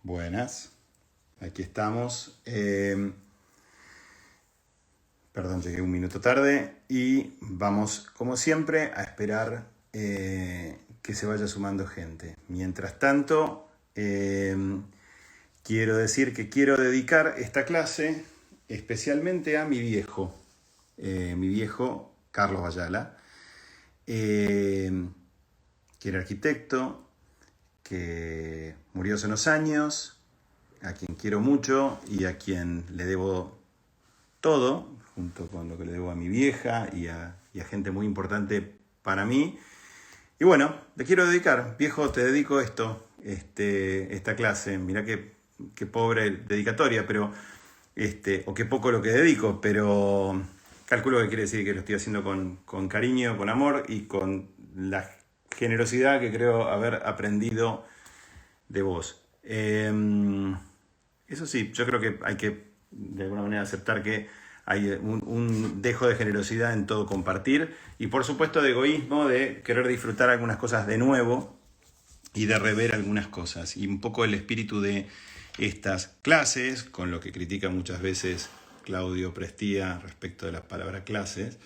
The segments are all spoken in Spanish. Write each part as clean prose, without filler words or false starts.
Buenas, aquí estamos. Perdón, llegué un minuto tarde y vamos, como siempre, a esperar que se vaya sumando gente. Mientras tanto, quiero decir que quiero dedicar esta clase especialmente a mi viejo Carlos Ayala, que era arquitecto, que murió hace unos años, a quien quiero mucho y a quien le debo todo, junto con lo que le debo a mi vieja y a gente muy importante para mí. Y bueno, le quiero dedicar, viejo, te dedico esta clase. Mirá qué pobre dedicatoria, pero o qué poco lo que dedico, pero calculo que quiere decir que lo estoy haciendo con cariño, con amor y con la generosidad que creo haber aprendido de vos. Eso sí, yo creo que hay que de alguna manera aceptar que hay un dejo de generosidad en todo compartir y por supuesto de egoísmo, de querer disfrutar algunas cosas de nuevo y de rever algunas cosas. Y un poco el espíritu de estas clases, con lo que critica muchas veces Claudio Prestía respecto de la palabra clases,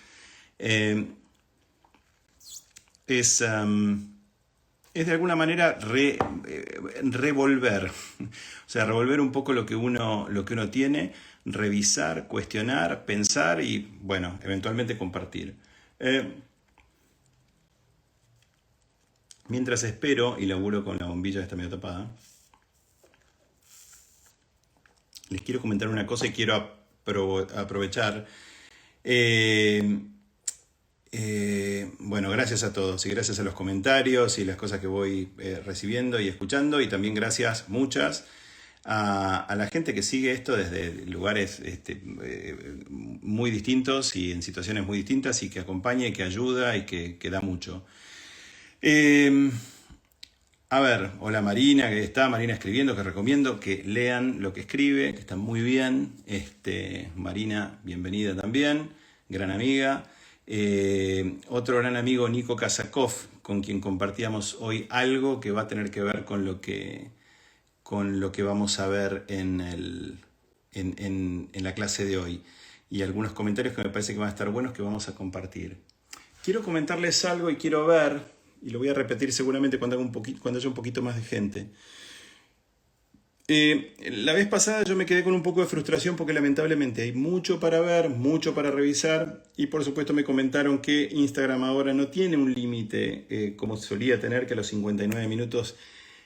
es de alguna manera revolver, o sea, revolver un poco lo que uno tiene, revisar, cuestionar, pensar y, bueno, eventualmente compartir. Mientras espero y laburo con la bombilla que está medio tapada, les quiero comentar una cosa y quiero aprovechar. Bueno, gracias a todos y gracias a los comentarios y las cosas que voy recibiendo y escuchando, y también gracias muchas a la gente que sigue esto desde lugares muy distintos y en situaciones muy distintas y que acompaña y que ayuda y que da mucho. A ver, hola Marina, que está Marina escribiendo, que recomiendo que lean lo que escribe, que está muy bien. Marina, bienvenida también, gran amiga. Otro gran amigo, Nico Kazakov, con quien compartíamos hoy algo que va a tener que ver con lo que vamos a ver en la clase de hoy. Y algunos comentarios que me parece que van a estar buenos que vamos a compartir. Quiero comentarles algo y quiero ver, y lo voy a repetir seguramente cuando haya un poquito más de gente. La vez pasada yo me quedé con un poco de frustración porque lamentablemente hay mucho para ver, mucho para revisar, y por supuesto me comentaron que Instagram ahora no tiene un límite como solía tener, que a los 59 minutos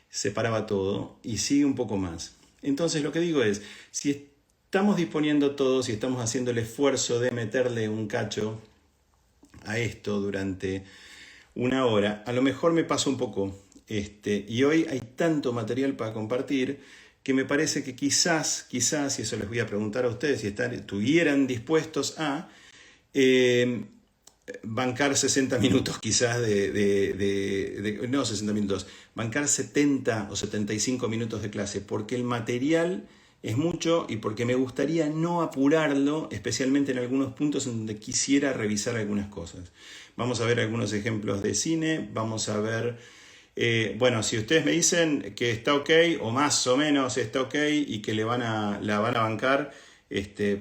se paraba todo, y sigue un poco más. Entonces lo que digo es, si estamos disponiendo todos y estamos haciendo el esfuerzo de meterle un cacho a esto durante una hora, a lo mejor me paso un poco. Y hoy hay tanto material para compartir que me parece que quizás, y eso les voy a preguntar a ustedes, si estuvieran dispuestos a bancar 60 minutos quizás no 60 minutos, bancar 70 o 75 minutos de clase, porque el material es mucho y porque me gustaría no apurarlo, especialmente en algunos puntos en donde quisiera revisar algunas cosas. Vamos a ver algunos ejemplos de cine, vamos a ver, bueno, si ustedes me dicen que está ok, o más o menos está ok, y que la van a bancar,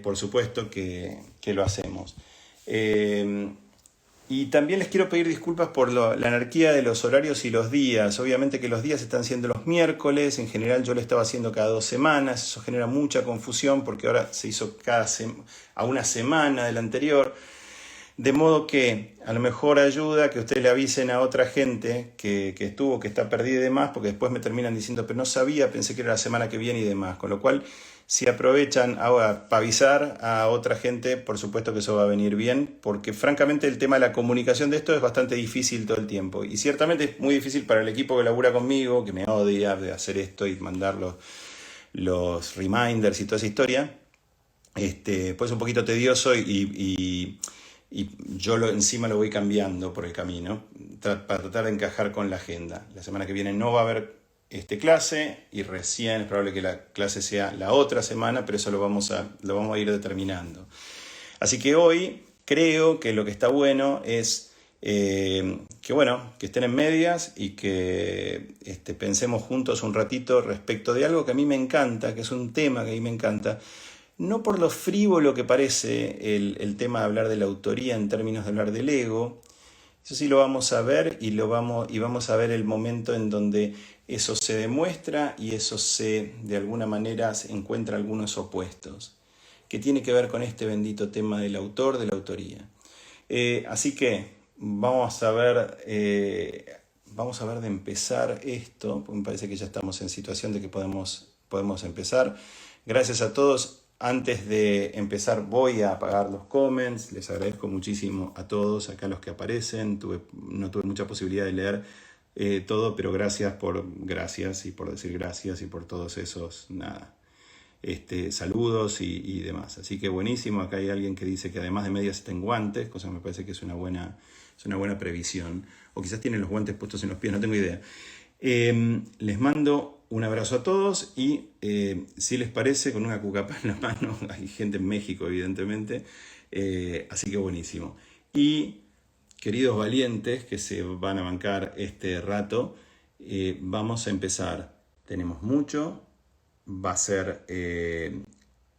por supuesto que lo hacemos. Y también les quiero pedir disculpas por la anarquía de los horarios y los días. Obviamente que los días están siendo los miércoles, en general yo lo estaba haciendo cada 2 semanas, eso genera mucha confusión porque ahora se hizo a una semana del anterior. De modo que a lo mejor ayuda que ustedes le avisen a otra gente que está perdida y demás, porque después me terminan diciendo, pero no sabía, pensé que era la semana que viene y demás. Con lo cual, si aprovechan ahora para avisar a otra gente, por supuesto que eso va a venir bien, porque francamente el tema de la comunicación de esto es bastante difícil todo el tiempo. Y ciertamente es muy difícil para el equipo que labura conmigo, que me odia de hacer esto y mandar los reminders y toda esa historia. Pues un poquito tedioso y yo encima lo voy cambiando por el camino para tratar de encajar con la agenda. La semana que viene no va a haber clase y recién es probable que la clase sea la otra semana, pero eso lo vamos a ir determinando. Así que hoy creo que lo que está bueno es Que bueno, que estén en medias y que pensemos juntos un ratito respecto de algo que a mí me encanta, que es un tema que a mí me encanta, no por lo frívolo que parece el tema de hablar de la autoría en términos de hablar del ego. Eso sí lo vamos a ver y vamos a ver el momento en donde eso se demuestra y eso de alguna manera se encuentra algunos opuestos, que tiene que ver con este bendito tema del autor, de la autoría. Así que vamos a ver de empezar esto, porque me parece que ya estamos en situación de que podemos empezar. Gracias a todos. Antes de empezar voy a apagar los comments. Les agradezco muchísimo a todos acá los que aparecen. No tuve mucha posibilidad de leer todo, pero gracias y por decir gracias y por todos esos saludos y demás. Así que buenísimo. Acá hay alguien que dice que además de medias está en guantes, cosa que me parece que es una buena previsión. O quizás tienen los guantes puestos en los pies, no tengo idea. Les mando un abrazo a todos y si les parece, con una cucapá en la mano, hay gente en México evidentemente, así que buenísimo. Y queridos valientes que se van a bancar este rato, vamos a empezar. Tenemos mucho, va a ser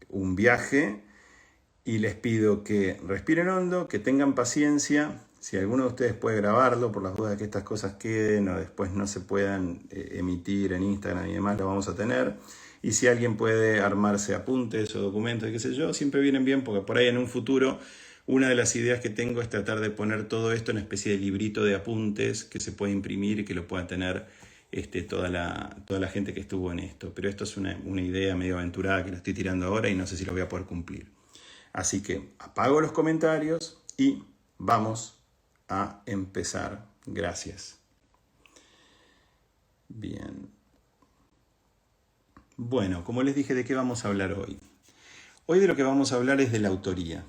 un viaje y les pido que respiren hondo, que tengan paciencia. Si alguno de ustedes puede grabarlo, por las dudas de que estas cosas queden o después no se puedan emitir en Instagram y demás, lo vamos a tener. Y si alguien puede armarse apuntes o documentos, qué sé yo, siempre vienen bien porque por ahí en un futuro una de las ideas que tengo es tratar de poner todo esto en una especie de librito de apuntes que se puede imprimir y que lo pueda tener toda la gente que estuvo en esto. Pero esto es una idea medio aventurada que la estoy tirando ahora y no sé si la voy a poder cumplir. Así que apago los comentarios y vamos a empezar. Gracias. Bien. Bueno, como les dije, ¿de qué vamos a hablar hoy? Hoy de lo que vamos a hablar es de la autoría.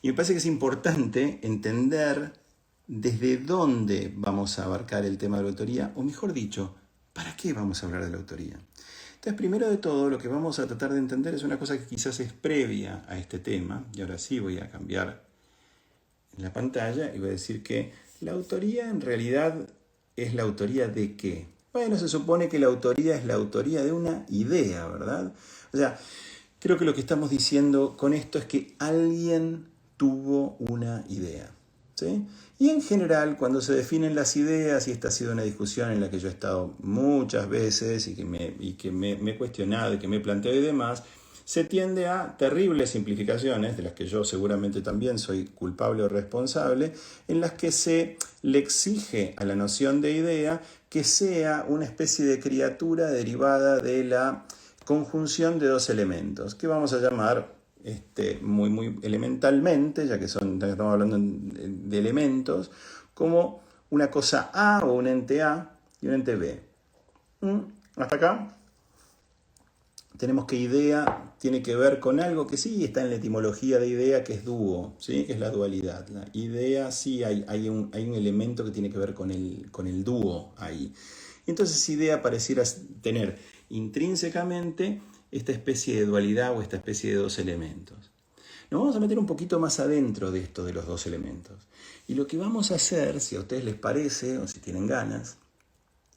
Y me parece que es importante entender desde dónde vamos a abarcar el tema de la autoría, o mejor dicho, ¿para qué vamos a hablar de la autoría? Entonces, primero de todo, lo que vamos a tratar de entender es una cosa que quizás es previa a este tema, y ahora sí voy a cambiar la pantalla y voy a decir que la autoría en realidad es la autoría de ¿qué? Bueno, se supone que la autoría es la autoría de una idea, ¿verdad? O sea, creo que lo que estamos diciendo con esto es que alguien tuvo una idea, ¿sí? Y en general, cuando se definen las ideas, y esta ha sido una discusión en la que yo he estado muchas veces y que me he cuestionado y que me he planteado y demás, se tiende a terribles simplificaciones, de las que yo seguramente también soy culpable o responsable, en las que se le exige a la noción de idea que sea una especie de criatura derivada de la conjunción de dos elementos, que vamos a llamar muy elementalmente, ya que estamos hablando de elementos, como una cosa A o un ente A y un ente B. ¿Hasta acá? Tenemos que idea tiene que ver con algo que sí está en la etimología de idea, que es dúo, ¿sí? Que es la dualidad. La idea sí hay un elemento que tiene que ver con el dúo ahí. Entonces idea pareciera tener intrínsecamente esta especie de dualidad o esta especie de dos elementos. Nos vamos a meter un poquito más adentro de esto de los dos elementos. Y lo que vamos a hacer, si a ustedes les parece o si tienen ganas,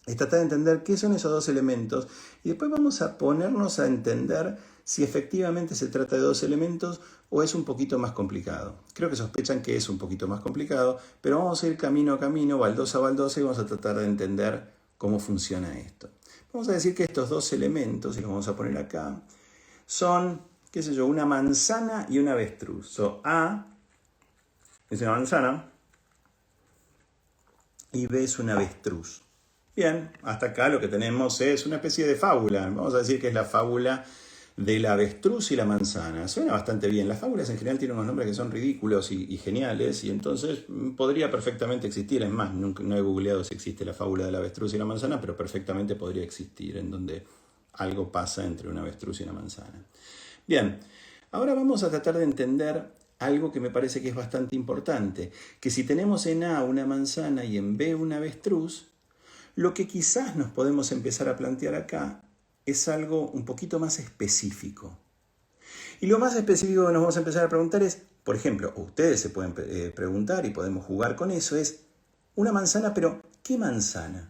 es tratar de entender qué son esos dos elementos y después vamos a ponernos a entender si efectivamente se trata de dos elementos o es un poquito más complicado. Creo que sospechan que es un poquito más complicado, pero vamos a ir camino a camino, baldosa a baldosa, y vamos a tratar de entender cómo funciona esto. Vamos a decir que estos dos elementos, y los vamos a poner acá, son, qué sé yo, una manzana y un avestruz. So, A es una manzana y B es un avestruz. Bien, hasta acá lo que tenemos es una especie de fábula. Vamos a decir que es la fábula del avestruz y la manzana. Suena bastante bien. Las fábulas en general tienen unos nombres que son ridículos y geniales, y entonces podría perfectamente existir. Es más, no he googleado si existe la fábula del avestruz y la manzana, pero perfectamente podría existir, en donde algo pasa entre un avestruz y una manzana. Bien, ahora vamos a tratar de entender algo que me parece que es bastante importante, que si tenemos en A una manzana y en B un avestruz, lo que quizás nos podemos empezar a plantear acá es algo un poquito más específico. Y lo más específico que nos vamos a empezar a preguntar es, por ejemplo, ustedes se pueden preguntar y podemos jugar con eso, es una manzana, pero ¿qué manzana?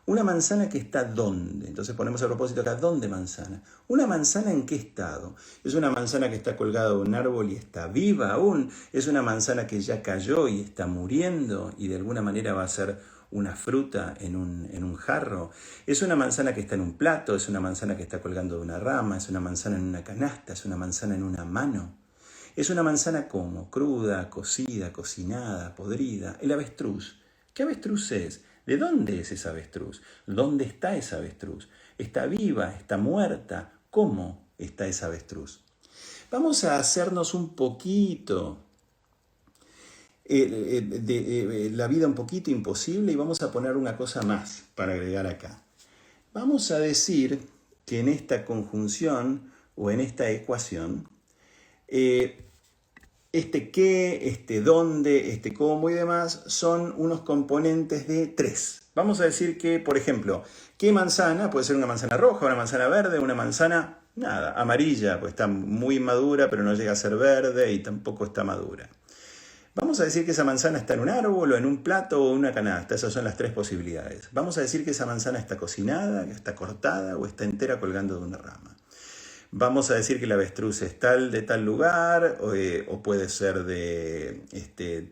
Una manzana que está ¿dónde? Entonces ponemos a propósito acá, ¿dónde manzana? ¿Una manzana en qué estado? ¿Es una manzana que está colgada de un árbol y está viva aún? ¿Es una manzana que ya cayó y está muriendo y de alguna manera va a ser una fruta en un jarro? ¿Es una manzana que está en un plato? ¿Es una manzana que está colgando de una rama? ¿Es una manzana en una canasta? ¿Es una manzana en una mano? ¿Es una manzana como? Cruda, cocida, cocinada, podrida. El avestruz. ¿Qué avestruz es? ¿De dónde es esa avestruz? ¿Dónde está esa avestruz? ¿Está viva? ¿Está muerta? ¿Cómo está esa avestruz? Vamos a hacernos un poquito la vida un poquito imposible y vamos a poner una cosa más para agregar acá. Vamos a decir que en esta conjunción o en esta ecuación, este qué, este dónde, este cómo y demás son unos componentes de 3. Vamos a decir que, por ejemplo, ¿qué manzana? Puede ser una manzana roja, una manzana verde, una manzana, nada, amarilla, pues está muy madura, pero no llega a ser verde y tampoco está madura. Vamos a decir que esa manzana está en un árbol o en un plato o en una canasta. Esas son las 3 posibilidades. Vamos a decir que esa manzana está cocinada, que está cortada o está entera colgando de una rama. Vamos a decir que la avestruz es tal de tal lugar, o puede ser de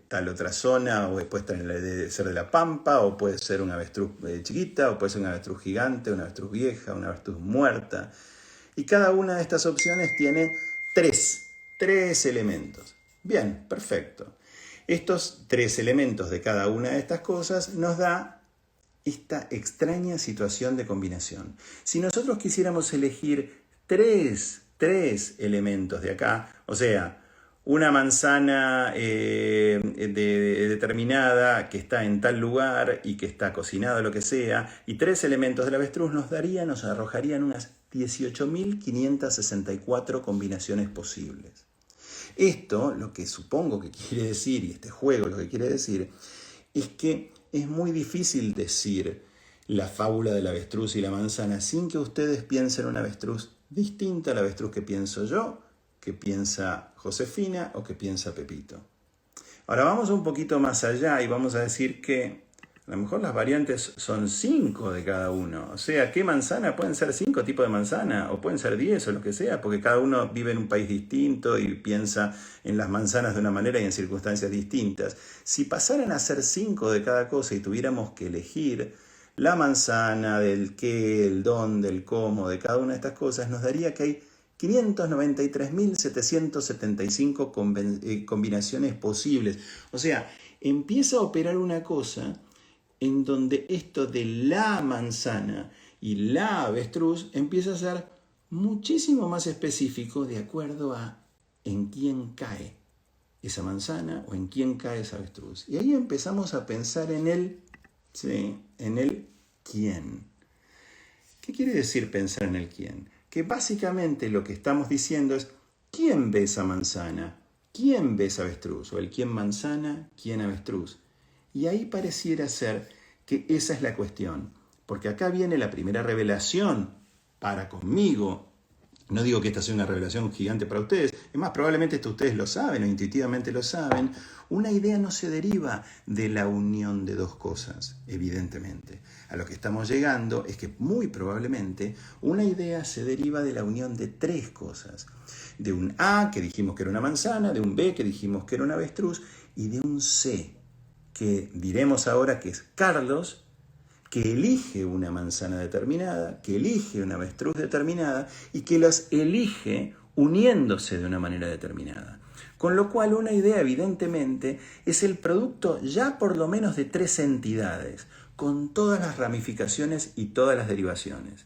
tal otra zona, o puede ser de la pampa, o puede ser una avestruz chiquita, o puede ser una avestruz gigante, una avestruz vieja, una avestruz muerta. Y cada una de estas opciones tiene tres elementos. Bien, perfecto. Estos 3 elementos de cada una de estas cosas nos da esta extraña situación de combinación. Si nosotros quisiéramos elegir tres elementos de acá, o sea, una manzana determinada que está en tal lugar y que está cocinada o lo que sea, y 3 elementos del avestruz nos arrojarían unas 18.564 combinaciones posibles. Esto, lo que supongo que quiere decir, y este juego lo que quiere decir, es que es muy difícil decir la fábula del avestruz y la manzana sin que ustedes piensen una avestruz distinta a la avestruz que pienso yo, que piensa Josefina o que piensa Pepito. Ahora vamos un poquito más allá y vamos a decir que a lo mejor las variantes son 5 de cada uno. O sea, ¿qué manzana? Pueden ser 5 tipos de manzana o pueden ser 10 o lo que sea, porque cada uno vive en un país distinto y piensa en las manzanas de una manera y en circunstancias distintas. Si pasaran a ser 5 de cada cosa y tuviéramos que elegir la manzana, del qué, el dónde, el cómo, de cada una de estas cosas, nos daría que hay 593.775 combinaciones posibles. O sea, empieza a operar una cosa en donde esto de la manzana y la avestruz empieza a ser muchísimo más específico de acuerdo a en quién cae esa manzana o en quién cae esa avestruz. Y ahí empezamos a pensar en el quién. ¿Qué quiere decir pensar en el quién? Que básicamente lo que estamos diciendo es ¿quién ve esa manzana? ¿Quién ve esa avestruz? O el quién manzana, quién avestruz. Y ahí pareciera ser que esa es la cuestión. Porque acá viene la primera revelación para conmigo. No digo que esta sea una revelación gigante para ustedes. Es más, probablemente esto ustedes lo saben o intuitivamente lo saben. Una idea no se deriva de la unión de 2 cosas, evidentemente. A lo que estamos llegando es que muy probablemente una idea se deriva de la unión de 3 cosas. De un A, que dijimos que era una manzana, de un B, que dijimos que era un avestruz, y de un C, que diremos ahora que es Carlos, que elige una manzana determinada, que elige una avestruz determinada y que las elige uniéndose de una manera determinada. Con lo cual una idea evidentemente es el producto ya por lo menos de 3 entidades, con todas las ramificaciones y todas las derivaciones.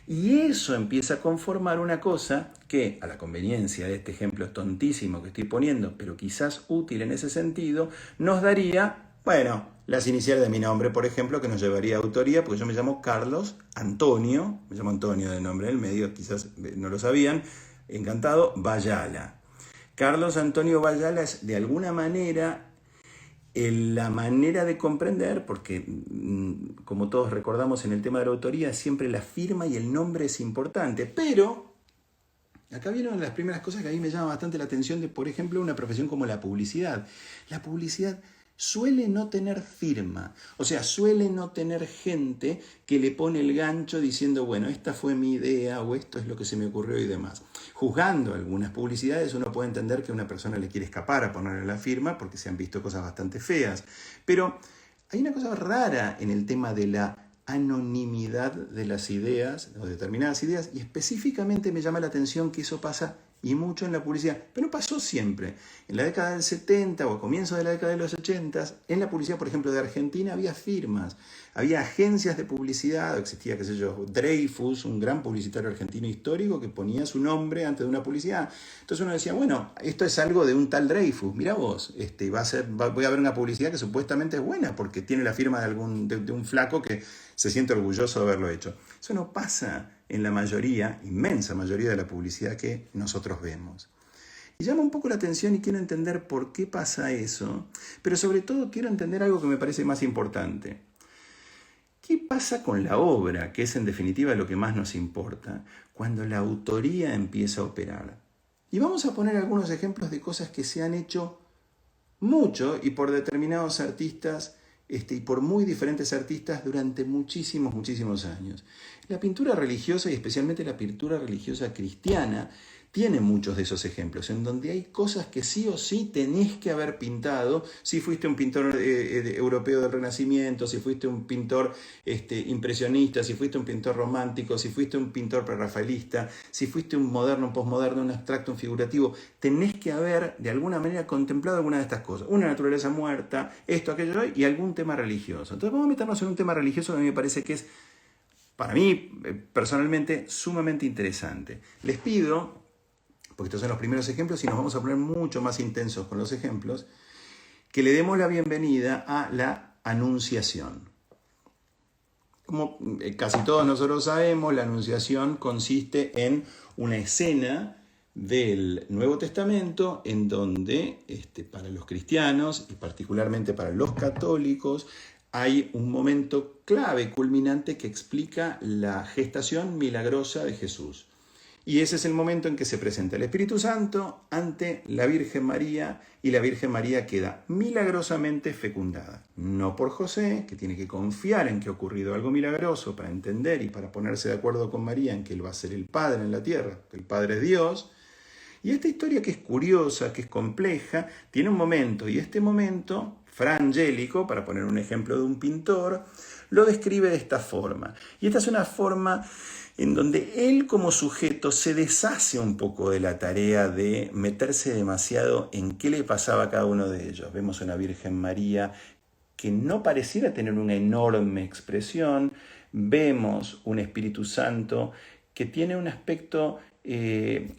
Y eso empieza a conformar una cosa que, a la conveniencia de este ejemplo tontísimo que estoy poniendo, pero quizás útil en ese sentido, nos daría, bueno, las iniciales de mi nombre, por ejemplo, que nos llevaría a autoría, porque yo me llamo Carlos Antonio, me llamo Antonio de nombre del medio, quizás no lo sabían, encantado, Bayala. Carlos Antonio Bayala es de alguna manera la manera de comprender, porque como todos recordamos en el tema de la autoría, siempre la firma y el nombre es importante, pero Acá viene una de las primeras cosas que a mí me llama bastante la atención de, por ejemplo, una profesión como la publicidad. La publicidad suele no tener firma, o sea, suele no tener gente que le pone el gancho diciendo, bueno, esta fue mi idea o esto es lo que se me ocurrió y demás. Juzgando algunas publicidades uno puede entender que una persona le quiere escapar a ponerle la firma porque se han visto cosas bastante feas, pero hay una cosa rara en el tema de la anonimidad de las ideas o determinadas ideas, y específicamente me llama la atención que eso pasa y mucho en la publicidad, pero no pasó siempre. En la década del 70 o a comienzos de la década de los 80, en la publicidad, por ejemplo, de Argentina, había firmas, había agencias de publicidad, existía, qué sé yo, Dreyfus, un gran publicitario argentino histórico que ponía su nombre antes de una publicidad. Entonces uno decía, bueno, esto es algo de un tal Dreyfus, mirá vos, voy a ver una publicidad que supuestamente es buena porque tiene la firma de un flaco que se siente orgulloso de haberlo hecho. Eso no pasa en la mayoría, inmensa mayoría de la publicidad que nosotros vemos. Y llama un poco la atención y quiero entender por qué pasa eso, pero sobre todo quiero entender algo que me parece más importante. ¿Qué pasa con la obra, que es en definitiva lo que más nos importa, cuando la autoría empieza a operar? Y vamos a poner algunos ejemplos de cosas que se han hecho mucho y por determinados artistas y por muy diferentes artistas durante muchísimos, muchísimos años. La pintura religiosa y especialmente la pintura religiosa cristiana tiene muchos de esos ejemplos, en donde hay cosas que sí o sí tenés que haber pintado, si fuiste un pintor europeo del Renacimiento, si fuiste un pintor impresionista, si fuiste un pintor romántico, si fuiste un pintor prerrafaelista, si fuiste un moderno, un posmoderno, un abstracto, un figurativo, tenés que haber de alguna manera contemplado alguna de estas cosas, una naturaleza muerta, esto, aquello y algún tema religioso. Entonces vamos a meternos en un tema religioso que a mí me parece que es, para mí personalmente, sumamente interesante. Les pido, porque estos son los primeros ejemplos y nos vamos a poner mucho más intensos con los ejemplos, que le demos la bienvenida a la Anunciación. Como casi todos nosotros sabemos, la Anunciación consiste en una escena del Nuevo Testamento en donde para los cristianos y particularmente para los católicos hay un momento clave, culminante, que explica la gestación milagrosa de Jesús. Y ese es el momento en que se presenta el Espíritu Santo ante la Virgen María y la Virgen María queda milagrosamente fecundada. No por José, que tiene que confiar en que ha ocurrido algo milagroso para entender y para ponerse de acuerdo con María en que Él va a ser el Padre en la tierra, que el Padre es Dios. Y esta historia, que es curiosa, que es compleja, tiene un momento, y este momento, Fra Angelico, para poner un ejemplo de un pintor, lo describe de esta forma. Y esta es una forma en donde él como sujeto se deshace un poco de la tarea de meterse demasiado en qué le pasaba a cada uno de ellos. Vemos una Virgen María que no pareciera tener una enorme expresión, vemos un Espíritu Santo que tiene un aspecto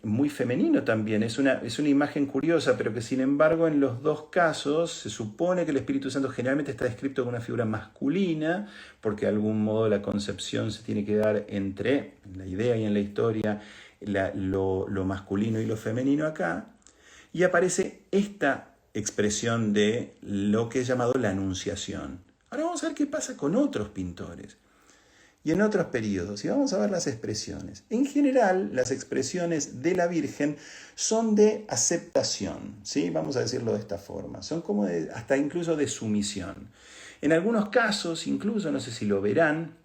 muy femenino también, es una imagen curiosa, pero que sin embargo en los dos casos se supone que el Espíritu Santo generalmente está descrito como una figura masculina, porque de algún modo la concepción se tiene que dar entre la idea y en la historia lo masculino y lo femenino acá, y aparece esta expresión de lo que es llamado la Anunciación. Ahora vamos a ver qué pasa con otros pintores y en otros periodos, y vamos a ver las expresiones. En general, las expresiones de la Virgen son de aceptación, ¿sí? Vamos a decirlo de esta forma, son como hasta incluso de sumisión. En algunos casos, incluso, no sé si lo verán,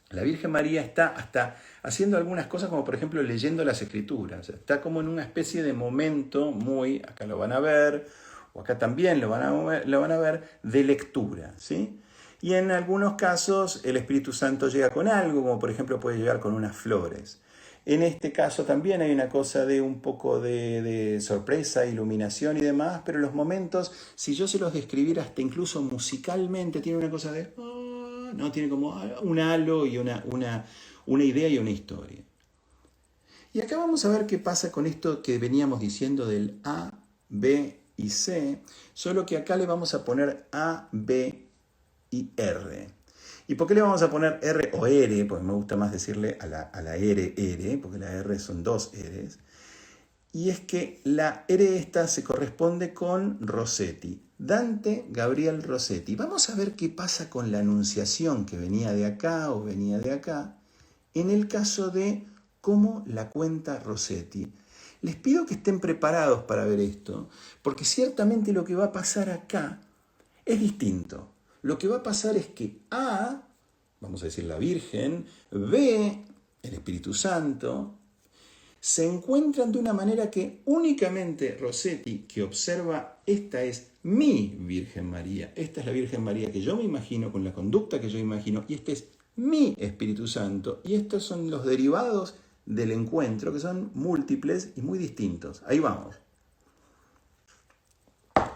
la Virgen María está hasta haciendo algunas cosas, como por ejemplo leyendo las Escrituras, está como en una especie de momento muy, acá lo van a ver, o acá también lo van a ver, de lectura, ¿sí? Y en algunos casos el Espíritu Santo llega con algo, como por ejemplo puede llegar con unas flores. En este caso también hay una cosa de un poco de sorpresa, iluminación y demás, pero los momentos, si yo se los describiera hasta incluso musicalmente, tiene una cosa de... no, tiene como un halo y una idea y una historia. Y acá vamos a ver qué pasa con esto que veníamos diciendo del A, B y C, solo que acá le vamos a poner A, B y R. ¿Y por qué le vamos a poner R o R? Porque me gusta más decirle a la R, porque la R son dos Rs. Y es que la R esta se corresponde con Rossetti. Dante Gabriel Rossetti. Vamos a ver qué pasa con la Anunciación que venía de acá o venía de acá, en el caso de cómo la cuenta Rossetti. Les pido que estén preparados para ver esto, porque ciertamente lo que va a pasar acá es distinto. Lo que va a pasar es que A, vamos a decir la Virgen, B, el Espíritu Santo, se encuentran de una manera que únicamente Rossetti, que observa, esta es mi Virgen María, esta es la Virgen María que yo me imagino, con la conducta que yo imagino, y este es mi Espíritu Santo, y estos son los derivados del encuentro, que son múltiples y muy distintos. Ahí vamos.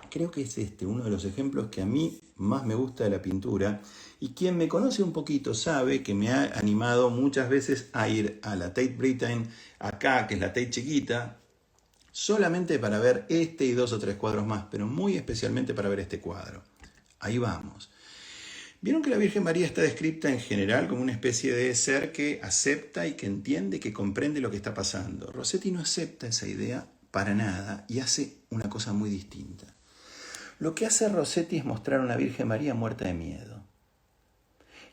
Creo que es uno de los ejemplos que a mí más me gusta de la pintura, y quien me conoce un poquito sabe que me ha animado muchas veces a ir a la Tate Britain, acá, que es la Tate chiquita, solamente para ver este y 2 o 3 cuadros más, pero muy especialmente para ver este cuadro. Ahí vamos. Vieron que la Virgen María está descrita en general como una especie de ser que acepta y que entiende, que comprende lo que está pasando. Rossetti no acepta esa idea para nada y hace una cosa muy distinta. Lo que hace Rossetti es mostrar a una Virgen María muerta de miedo.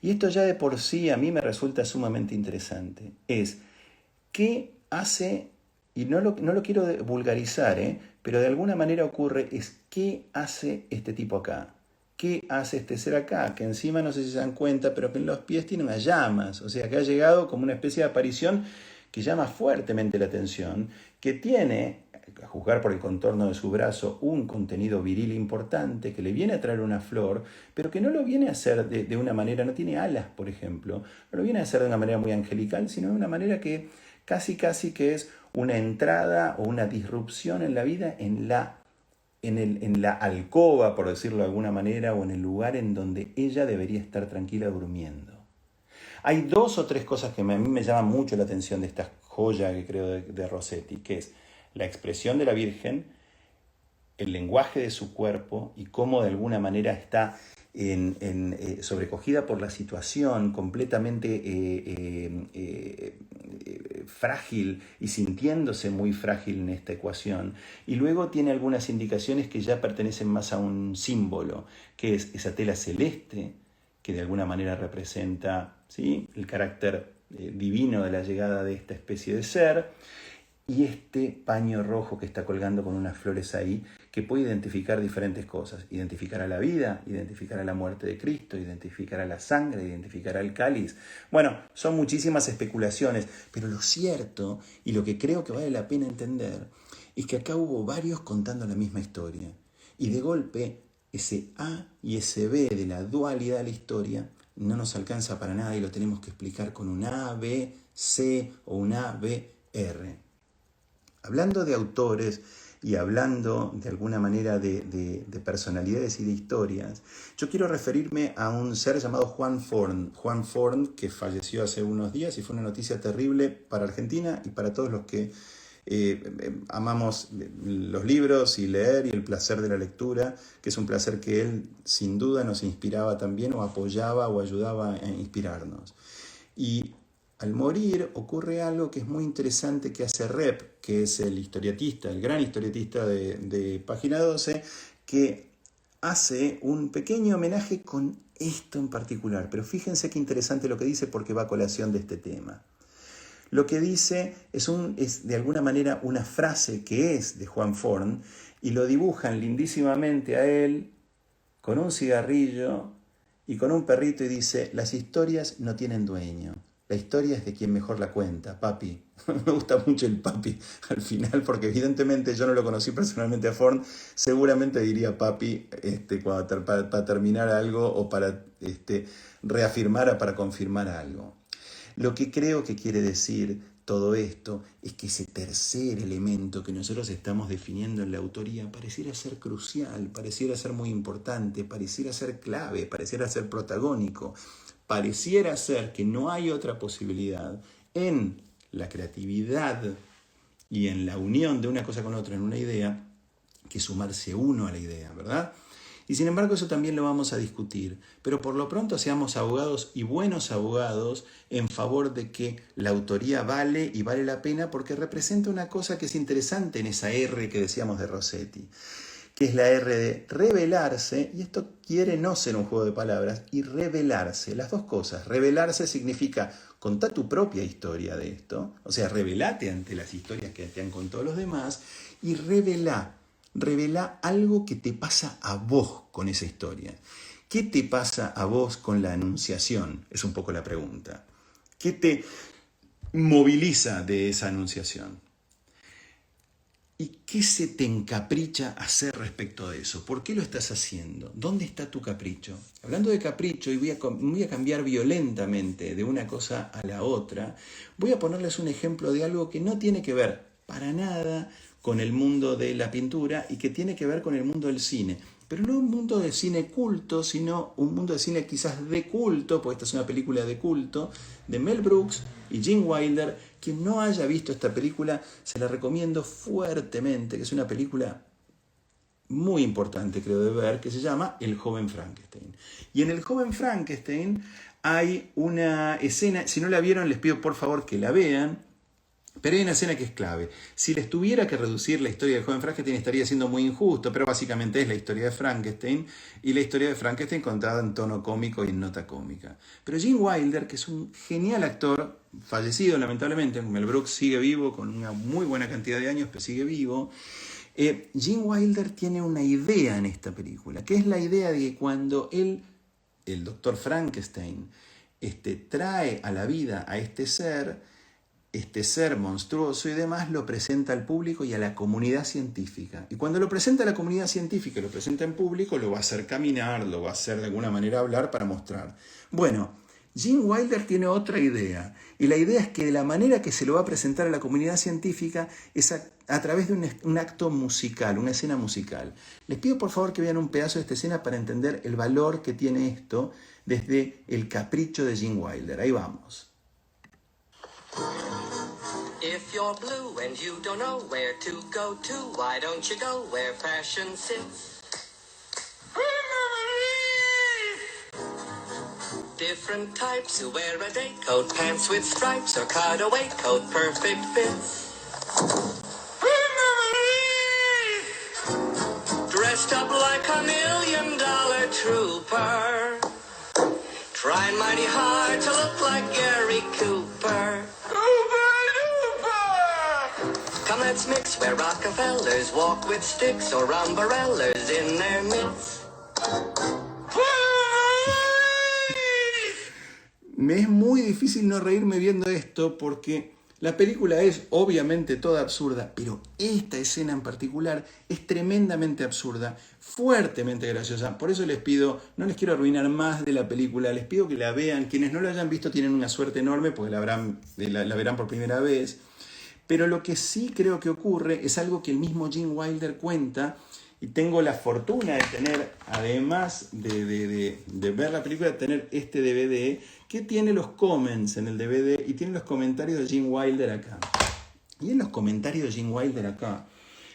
Y esto ya de por sí a mí me resulta sumamente interesante. Es, ¿qué hace? Y no lo quiero vulgarizar, pero de alguna manera ocurre, es ¿qué hace este tipo acá? ¿Qué hace este ser acá? Que encima, no sé si se dan cuenta, pero que en los pies tiene unas llamas. O sea, que ha llegado como una especie de aparición que llama fuertemente la atención, que tiene, a juzgar por el contorno de su brazo, un contenido viril importante, que le viene a traer una flor, pero que no lo viene a hacer de una manera, no tiene alas, por ejemplo, no lo viene a hacer de una manera muy angelical, sino de una manera que casi que es una entrada o una disrupción en la vida, en la alcoba, por decirlo de alguna manera, o en el lugar en donde ella debería estar tranquila durmiendo. Hay 2 o 3 cosas que a mí me llaman mucho la atención de esta joya que creo de Rossetti, que es la expresión de la Virgen, el lenguaje de su cuerpo y cómo de alguna manera está sobrecogida por la situación, completamente frágil y sintiéndose muy frágil en esta ecuación. Y luego tiene algunas indicaciones que ya pertenecen más a un símbolo, que es esa tela celeste, que de alguna manera representa, ¿sí?, el carácter divino de la llegada de esta especie de ser, y este paño rojo que está colgando con unas flores ahí, que puede identificar diferentes cosas. Identificar a la vida, identificar a la muerte de Cristo, identificar a la sangre, identificar al cáliz. Bueno, son muchísimas especulaciones, pero lo cierto, y lo que creo que vale la pena entender, es que acá hubo varios contando la misma historia. Y de golpe, ese A y ese B de la dualidad de la historia no nos alcanza para nada y lo tenemos que explicar con un A, B, C o un A, B, R. Hablando de autores y hablando de alguna manera de personalidades y de historias, yo quiero referirme a un ser llamado Juan Forn. Juan Forn, que falleció hace unos días y fue una noticia terrible para Argentina y para todos los que amamos los libros y leer y el placer de la lectura, que es un placer que él sin duda nos inspiraba también, o apoyaba o ayudaba a inspirarnos. Y al morir ocurre algo que es muy interesante que hace Rep, que es el historietista, el gran historietista de Página 12, que hace un pequeño homenaje con esto en particular. Pero fíjense qué interesante lo que dice, porque va a colación de este tema. Lo que dice es de alguna manera una frase que es de Juan Forn, y lo dibujan lindísimamente a él con un cigarrillo y con un perrito, y dice: las historias no tienen dueño. La historia es de quien mejor la cuenta, papi. Me gusta mucho el papi al final, porque evidentemente yo no lo conocí personalmente a Forn. Seguramente diría papi para terminar algo, o para reafirmar o para confirmar algo. Lo que creo que quiere decir todo esto es que ese tercer elemento que nosotros estamos definiendo en la autoría pareciera ser crucial, pareciera ser muy importante, pareciera ser clave, pareciera ser protagónico. Pareciera ser que no hay otra posibilidad en la creatividad y en la unión de una cosa con otra en una idea que sumarse uno a la idea, ¿verdad? Y sin embargo eso también lo vamos a discutir, pero por lo pronto seamos abogados y buenos abogados en favor de que la autoría vale y vale la pena, porque representa una cosa que es interesante en esa R que decíamos de Rossetti, que es la R de revelarse, y esto quiere no ser un juego de palabras, y revelarse, las dos cosas. Revelarse significa contar tu propia historia de esto, o sea, revelate ante las historias que te han contado los demás, y revelá algo que te pasa a vos con esa historia. ¿Qué te pasa a vos con la anunciación? Es un poco la pregunta. ¿Qué te moviliza de esa anunciación? ¿Y qué se te encapricha hacer respecto de eso? ¿Por qué lo estás haciendo? ¿Dónde está tu capricho? Hablando de capricho, y voy a cambiar violentamente de una cosa a la otra, voy a ponerles un ejemplo de algo que no tiene que ver para nada con el mundo de la pintura y que tiene que ver con el mundo del cine. Pero no un mundo de cine culto, sino un mundo de cine quizás de culto, porque esta es una película de culto, de Mel Brooks y Gene Wilder. Quien no haya visto esta película, se la recomiendo fuertemente, que es una película muy importante, creo, de ver, que se llama El joven Frankenstein. Y en El joven Frankenstein hay una escena, si no la vieron, les pido por favor que la vean, pero hay una escena que es clave. Si les tuviera que reducir la historia del joven Frankenstein estaría siendo muy injusto, pero básicamente es la historia de Frankenstein y la historia de Frankenstein contada en tono cómico y en nota cómica. Pero Gene Wilder, que es un genial actor, fallecido lamentablemente, Mel Brooks sigue vivo con una muy buena cantidad de años, pero sigue vivo. Gene Wilder tiene una idea en esta película, que es la idea de que cuando el doctor Frankenstein, trae a la vida a este ser monstruoso y demás, lo presenta al público y a la comunidad científica. Y cuando lo presenta a la comunidad científica y lo presenta en público, lo va a hacer caminar, lo va a hacer de alguna manera hablar para mostrar. Bueno, Gene Wilder tiene otra idea. Y la idea es que de la manera que se lo va a presentar a la comunidad científica es a través de un acto musical, una escena musical. Les pido por favor que vean un pedazo de esta escena para entender el valor que tiene esto desde el capricho de Gene Wilder. Ahí vamos. If you're blue and you don't know where to go to, why don't you go where fashion sits? Different types who wear a day coat, pants with stripes, or cutaway coat, perfect fits. Dressed up like $1 million trooper, trying mighty hard to look like Gary Cooper. Come, let's mix where Rockefellers walk with sticks or umbrellas in their midst. Me es muy difícil no reírme viendo esto porque la película es obviamente toda absurda, pero esta escena en particular es tremendamente absurda, fuertemente graciosa. Por eso les pido, no les quiero arruinar más de la película, les pido que la vean. Quienes no la hayan visto tienen una suerte enorme porque la verán por primera vez. Pero lo que sí creo que ocurre es algo que el mismo Gene Wilder cuenta, y tengo la fortuna de tener, además de ver la película, de tener este DVD que tiene los comments en el DVD y tiene los comentarios de Gene Wilder acá. Y en los comentarios de Gene Wilder acá,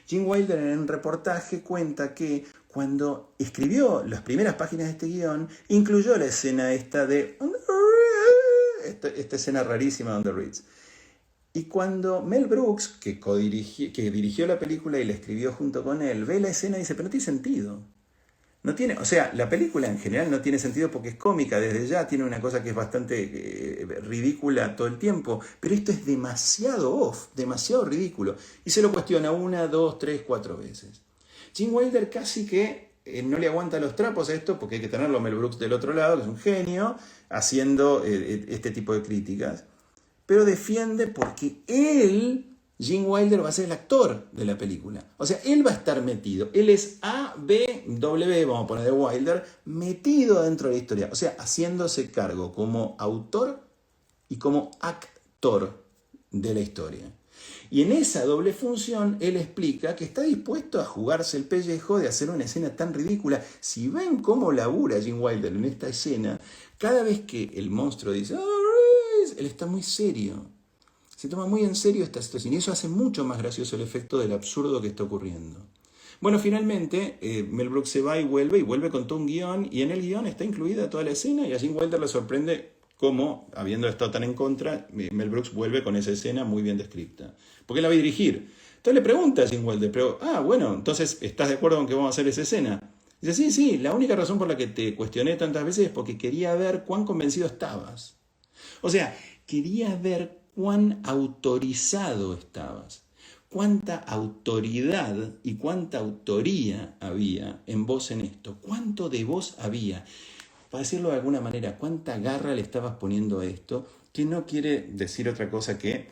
Gene Wilder en un reportaje cuenta que cuando escribió las primeras páginas de este guión, incluyó la escena esta de esta escena rarísima de On the Ritz. Y cuando Mel Brooks, que dirigió la película y la escribió junto con él, ve la escena y dice, pero no tiene sentido. No tiene, o sea, la película en general no tiene sentido porque es cómica, desde ya tiene una cosa que es bastante ridícula todo el tiempo, pero esto es demasiado off, demasiado ridículo. Y se lo cuestiona 1, 2, 3, 4 veces. Gene Wilder casi que no le aguanta los trapos a esto, porque hay que tenerlo a Mel Brooks del otro lado, que es un genio, haciendo este tipo de críticas. Pero defiende porque él, Gene Wilder, va a ser el actor de la película. O sea, él va a estar metido. Él es A-B-W, vamos a poner de Wilder, metido dentro de la historia. O sea, haciéndose cargo como autor y como actor de la historia. Y en esa doble función, él explica que está dispuesto a jugarse el pellejo de hacer una escena tan ridícula. Si ven cómo labura Gene Wilder en esta escena, cada vez que el monstruo dice... él está muy serio, se toma muy en serio esta situación y eso hace mucho más gracioso el efecto del absurdo que está ocurriendo. Bueno, finalmente Mel Brooks se va y vuelve con todo un guión, y en el guión está incluida toda la escena y a Gene Wilder le sorprende cómo, habiendo estado tan en contra, Mel Brooks vuelve con esa escena muy bien descrita. Porque él la va a dirigir. Entonces le pregunta a Gene Wilder, pero, bueno, entonces, ¿estás de acuerdo con que vamos a hacer esa escena? Dice, sí, la única razón por la que te cuestioné tantas veces es porque quería ver cuán convencido estabas. O sea, quería ver cuán autorizado estabas. Cuánta autoridad y cuánta autoría había en vos en esto. Cuánto de vos había. Para decirlo de alguna manera, cuánta garra le estabas poniendo a esto, que no quiere decir otra cosa que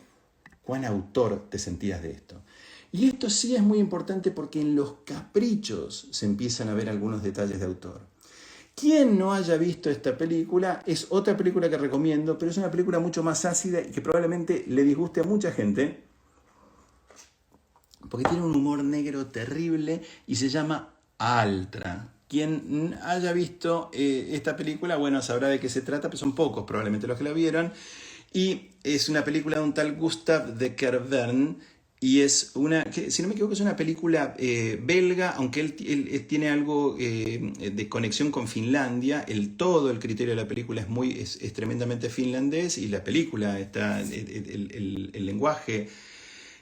cuán autor te sentías de esto. Y esto sí es muy importante porque en los caprichos se empiezan a ver algunos detalles de autor. Quien no haya visto esta película, es otra película que recomiendo, pero es una película mucho más ácida y que probablemente le disguste a mucha gente, porque tiene un humor negro terrible y se llama Altra. Quien haya visto esta película, bueno, sabrá de qué se trata, pero son pocos probablemente los que la vieron. Y es una película de un tal Gustave de Quervern, y es una, que, si no me equivoco, es una película belga, aunque él tiene algo de conexión con Finlandia. Todo el criterio de la película es tremendamente finlandés, y la película está, el lenguaje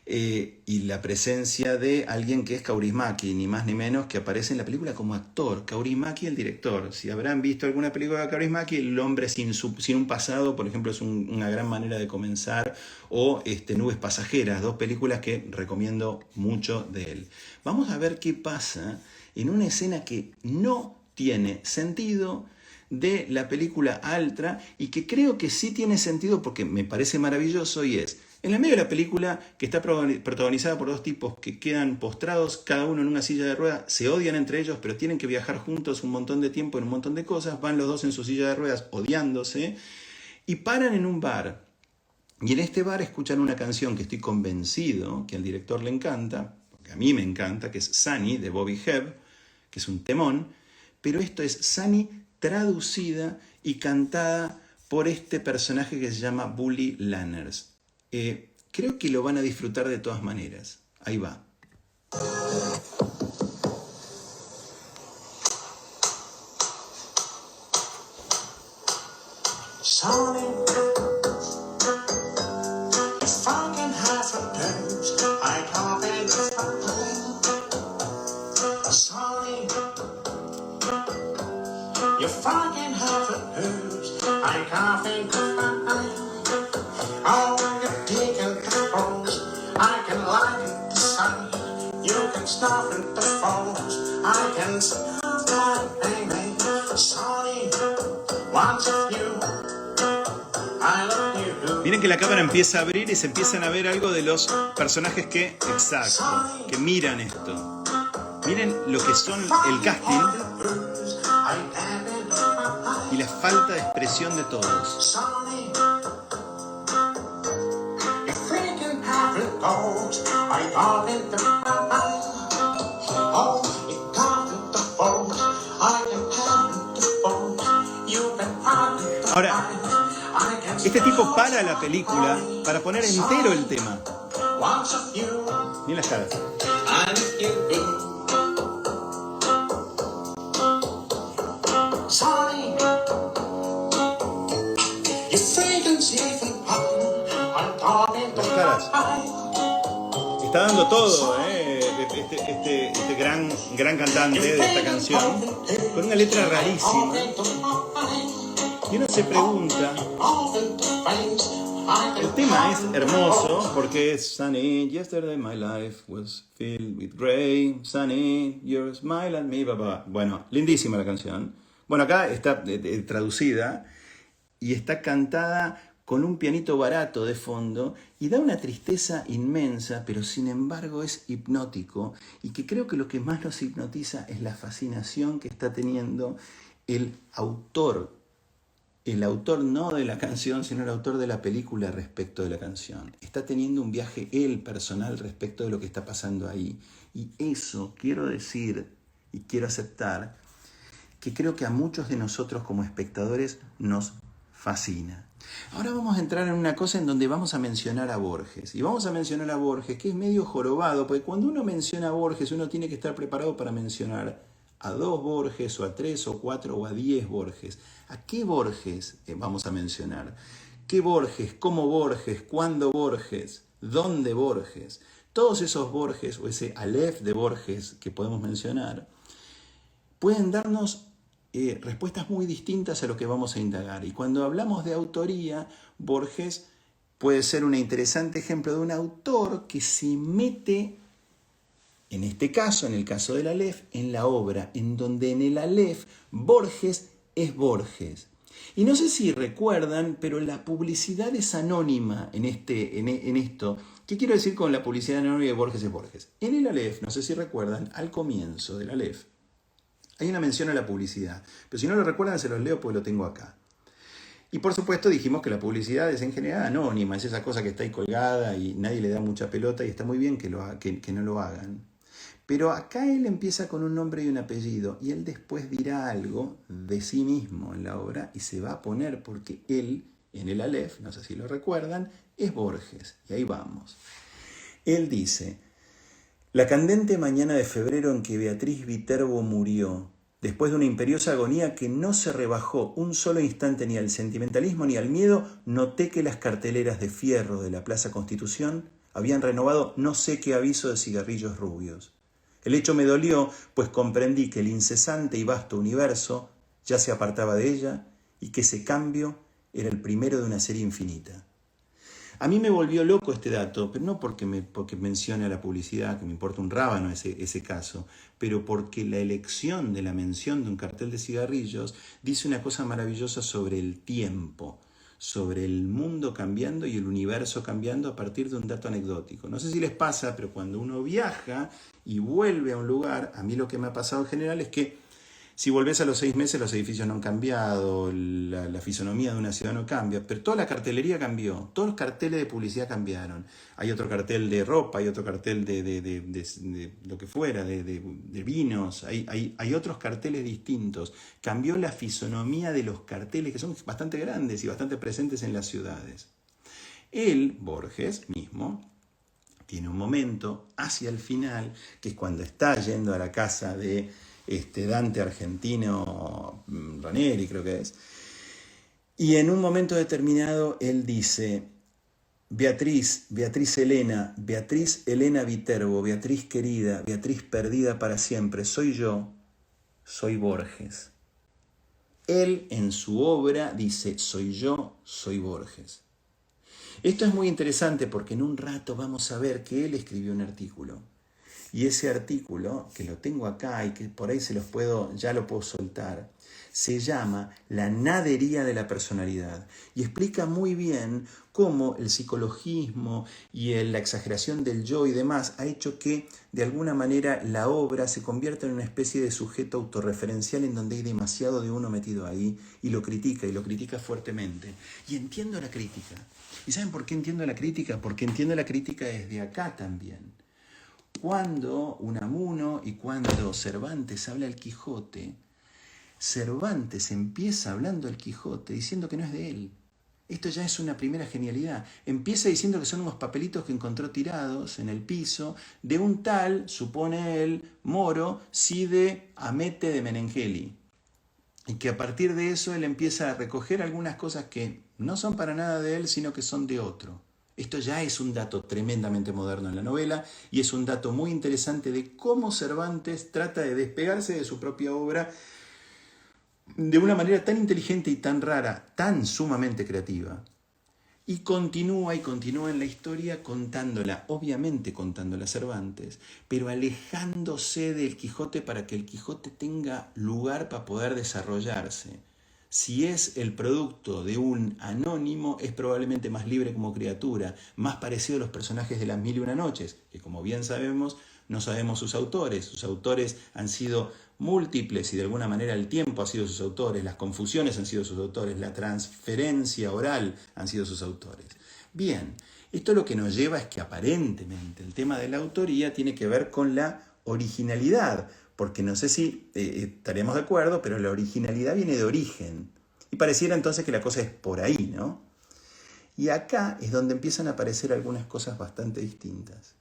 y la presencia de alguien que es Kaurismäki, ni más ni menos, que aparece en la película como actor. Kaurismäki, el director. Si habrán visto alguna película de Kaurismäki, El hombre sin un pasado, por ejemplo, es una gran manera de comenzar, o Nubes pasajeras, dos películas que recomiendo mucho de él. Vamos a ver qué pasa en una escena que no tiene sentido de la película Altra, y que creo que sí tiene sentido porque me parece maravilloso, y es en el medio de la película, que está protagonizada por dos tipos que quedan postrados, cada uno en una silla de ruedas, se odian entre ellos, pero tienen que viajar juntos un montón de tiempo en un montón de cosas, van los dos en su silla de ruedas odiándose, y paran en un bar. Y en este bar escuchan una canción que estoy convencido que al director le encanta, porque a mí me encanta, que es Sunny, de Bobby Hebb, que es un temón, pero esto es Sunny traducida y cantada por este personaje que se llama Bully Lanners. Creo que lo van a disfrutar de todas maneras. Ahí va. Sonny, if I can have a dose, I can't think of a plan. Sonny, if I can have a dose, I can't think of a plan. Oh, you dig in the bones, I can light it the sun. You can stop at the phones, I can stop my baby. Sonny, once of you, I love you. Miren que la cámara empieza a abrir y se empiezan a ver algo de los personajes que miran esto. Miren lo que son el casting y la falta de expresión de todos. Ahora, este tipo para la película para poner entero el tema. Miren las caras. Las caras. Está dando todo, este gran cantante de esta canción, con una letra rarísima. Y uno se pregunta, el tema es hermoso porque es Sunny, yesterday my life was filled with gray, Sunny, your smile at me, blah. Bueno, lindísima la canción. Bueno, acá está traducida y está cantada con un pianito barato de fondo, y da una tristeza inmensa, pero sin embargo es hipnótico, y que creo que lo que más nos hipnotiza es la fascinación que está teniendo el autor no de la canción, sino el autor de la película respecto de la canción. Está teniendo un viaje él personal respecto de lo que está pasando ahí, y eso quiero decir y quiero aceptar que creo que a muchos de nosotros como espectadores nos fascina. Ahora vamos a entrar en una cosa en donde vamos a mencionar a Borges. Y vamos a mencionar a Borges, que es medio jorobado, porque cuando uno menciona a Borges, uno tiene que estar preparado para mencionar a 2 Borges, o a 3, o 4, o a 10 Borges. ¿A qué Borges vamos a mencionar? ¿Qué Borges? ¿Cómo Borges? ¿Cuándo Borges? ¿Dónde Borges? Todos esos Borges, o ese Aleph de Borges que podemos mencionar, pueden darnos respuestas muy distintas a lo que vamos a indagar. Y cuando hablamos de autoría, Borges puede ser un interesante ejemplo de un autor que se mete, en este caso, en el caso del Aleph, en la obra, en donde en el Aleph Borges es Borges. Y no sé si recuerdan, pero la publicidad es anónima en esto. ¿Qué quiero decir con la publicidad anónima de Borges es Borges? En el Aleph, no sé si recuerdan, al comienzo del Aleph, hay una mención a la publicidad. Pero si no lo recuerdan, se los leo porque lo tengo acá. Y por supuesto dijimos que la publicidad es en general anónima, es esa cosa que está ahí colgada y nadie le da mucha pelota, y está muy bien que no lo hagan. Pero acá él empieza con un nombre y un apellido, y él después dirá algo de sí mismo en la obra y se va a poner, porque él, en el Aleph, no sé si lo recuerdan, es Borges. Y ahí vamos. Él dice: la candente mañana de febrero en que Beatriz Viterbo murió, después de una imperiosa agonía que no se rebajó un solo instante ni al sentimentalismo ni al miedo, noté que las carteleras de fierro de la Plaza Constitución habían renovado no sé qué aviso de cigarrillos rubios. El hecho me dolió, pues comprendí que el incesante y vasto universo ya se apartaba de ella y que ese cambio era el primero de una serie infinita. A mí me volvió loco este dato, pero no porque mencione a la publicidad, que me importa un rábano ese caso, pero porque la elección de la mención de un cartel de cigarrillos dice una cosa maravillosa sobre el tiempo, sobre el mundo cambiando y el universo cambiando a partir de un dato anecdótico. No sé si les pasa, pero cuando uno viaja y vuelve a un lugar, a mí lo que me ha pasado en general es que si volvés a los 6 meses, los edificios no han cambiado, la fisonomía de una ciudad no cambia, pero toda la cartelería cambió, todos los carteles de publicidad cambiaron. Hay otro cartel de ropa, hay otro cartel de lo que fuera, de vinos, hay otros carteles distintos. Cambió la fisonomía de los carteles, que son bastante grandes y bastante presentes en las ciudades. Él, Borges mismo, tiene un momento hacia el final, que es cuando está yendo a la casa de Dante Argentino Ranieri, creo que es. Y en un momento determinado él dice: Beatriz Elena Viterbo, Beatriz querida, Beatriz perdida para siempre, soy yo, soy Borges. Él en su obra dice: soy yo, soy Borges. Esto es muy interesante porque en un rato vamos a ver que él escribió un artículo. Y ese artículo, que lo tengo acá y que por ahí ya lo puedo soltar, se llama La nadería de la personalidad. Y explica muy bien cómo el psicologismo y la exageración del yo y demás ha hecho que, de alguna manera, la obra se convierta en una especie de sujeto autorreferencial en donde hay demasiado de uno metido ahí y lo critica fuertemente. Y entiendo la crítica. ¿Y saben por qué entiendo la crítica? Porque entiendo la crítica desde acá también. Cuando Unamuno y cuando Cervantes habla del Quijote, Cervantes empieza hablando del Quijote diciendo que no es de él. Esto ya es una primera genialidad. Empieza diciendo que son unos papelitos que encontró tirados en el piso de un tal, supone él, Moro Cide Hamete de Menengeli. Y que a partir de eso él empieza a recoger algunas cosas que no son para nada de él, sino que son de otro. Esto ya es un dato tremendamente moderno en la novela y es un dato muy interesante de cómo Cervantes trata de despegarse de su propia obra de una manera tan inteligente y tan rara, tan sumamente creativa. Y continúa en la historia obviamente contándola a Cervantes, pero alejándose del Quijote para que el Quijote tenga lugar para poder desarrollarse. Si es el producto de un anónimo, es probablemente más libre como criatura, más parecido a los personajes de Las Mil y Una Noches, que como bien sabemos, no sabemos sus autores. Sus autores han sido múltiples y de alguna manera el tiempo ha sido sus autores, las confusiones han sido sus autores, la transferencia oral han sido sus autores. Bien, esto lo que nos lleva es que aparentemente el tema de la autoría tiene que ver con la originalidad, porque no sé si estaremos de acuerdo, pero la originalidad viene de origen. Y pareciera entonces que la cosa es por ahí, ¿no? Y acá es donde empiezan a aparecer algunas cosas bastante distintas.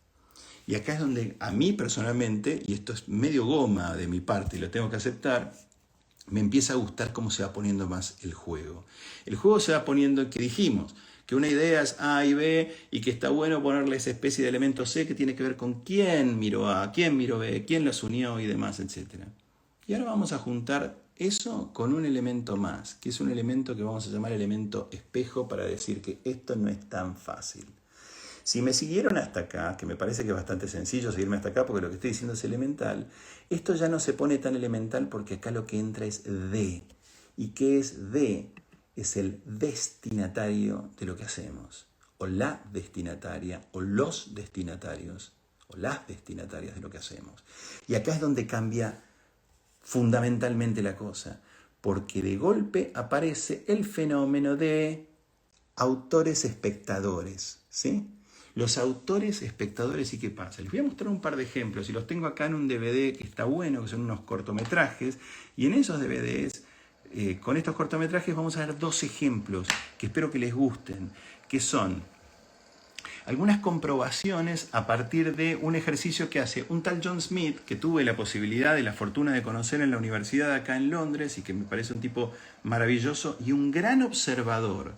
Y acá es donde a mí personalmente, y esto es medio goma de mi parte y lo tengo que aceptar, me empieza a gustar cómo se va poniendo más el juego. El juego se va poniendo en que dijimos que una idea es A y B y que está bueno ponerle esa especie de elemento C que tiene que ver con quién miró A, quién miró B, quién los unió y demás, etc. Y ahora vamos a juntar eso con un elemento más, que es un elemento que vamos a llamar elemento espejo para decir que esto no es tan fácil. Si me siguieron hasta acá, que me parece que es bastante sencillo seguirme hasta acá porque lo que estoy diciendo es elemental, esto ya no se pone tan elemental porque acá lo que entra es D. ¿Y qué es D? Es el destinatario de lo que hacemos, o la destinataria, o los destinatarios, o las destinatarias de lo que hacemos. Y acá es donde cambia fundamentalmente la cosa, porque de golpe aparece el fenómeno de autores-espectadores, ¿sí? Los autores, espectadores, ¿y qué pasa? Les voy a mostrar un par de ejemplos, y los tengo acá en un DVD que está bueno, que son unos cortometrajes, y en esos DVDs, con estos cortometrajes vamos a ver dos ejemplos que espero que les gusten, que son algunas comprobaciones a partir de un ejercicio que hace un tal John Smith, que tuve la posibilidad y la fortuna de conocer en la universidad acá en Londres, y que me parece un tipo maravilloso y un gran observador.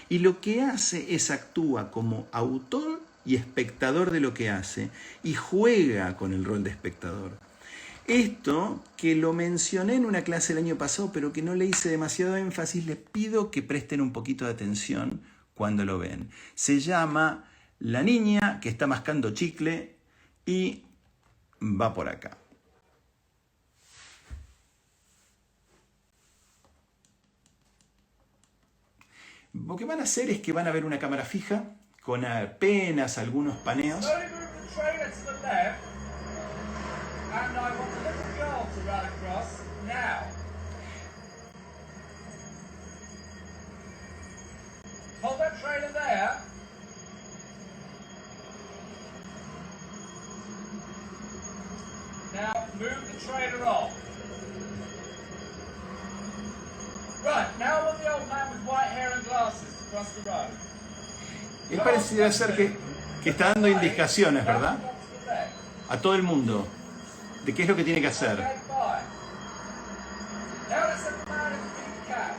Y lo que hace es actúa como autor y espectador de lo que hace y juega con el rol de espectador. Esto que lo mencioné en una clase el año pasado, pero que no le hice demasiado énfasis, les pido que presten un poquito de atención cuando lo ven. Se llama La niña que está mascando chicle y va por acá. Lo que van a hacer es que van a ver una cámara fija con apenas algunos paneos. Hold that trailer there. Now move the trailer off. Right, now I want the old man with white hair and glasses to cross the road. Él pareciera ser que está dando indicaciones, ¿verdad? A todo el mundo de qué es lo que tiene que hacer. Okay, fine. Now let's set the man in the big cap.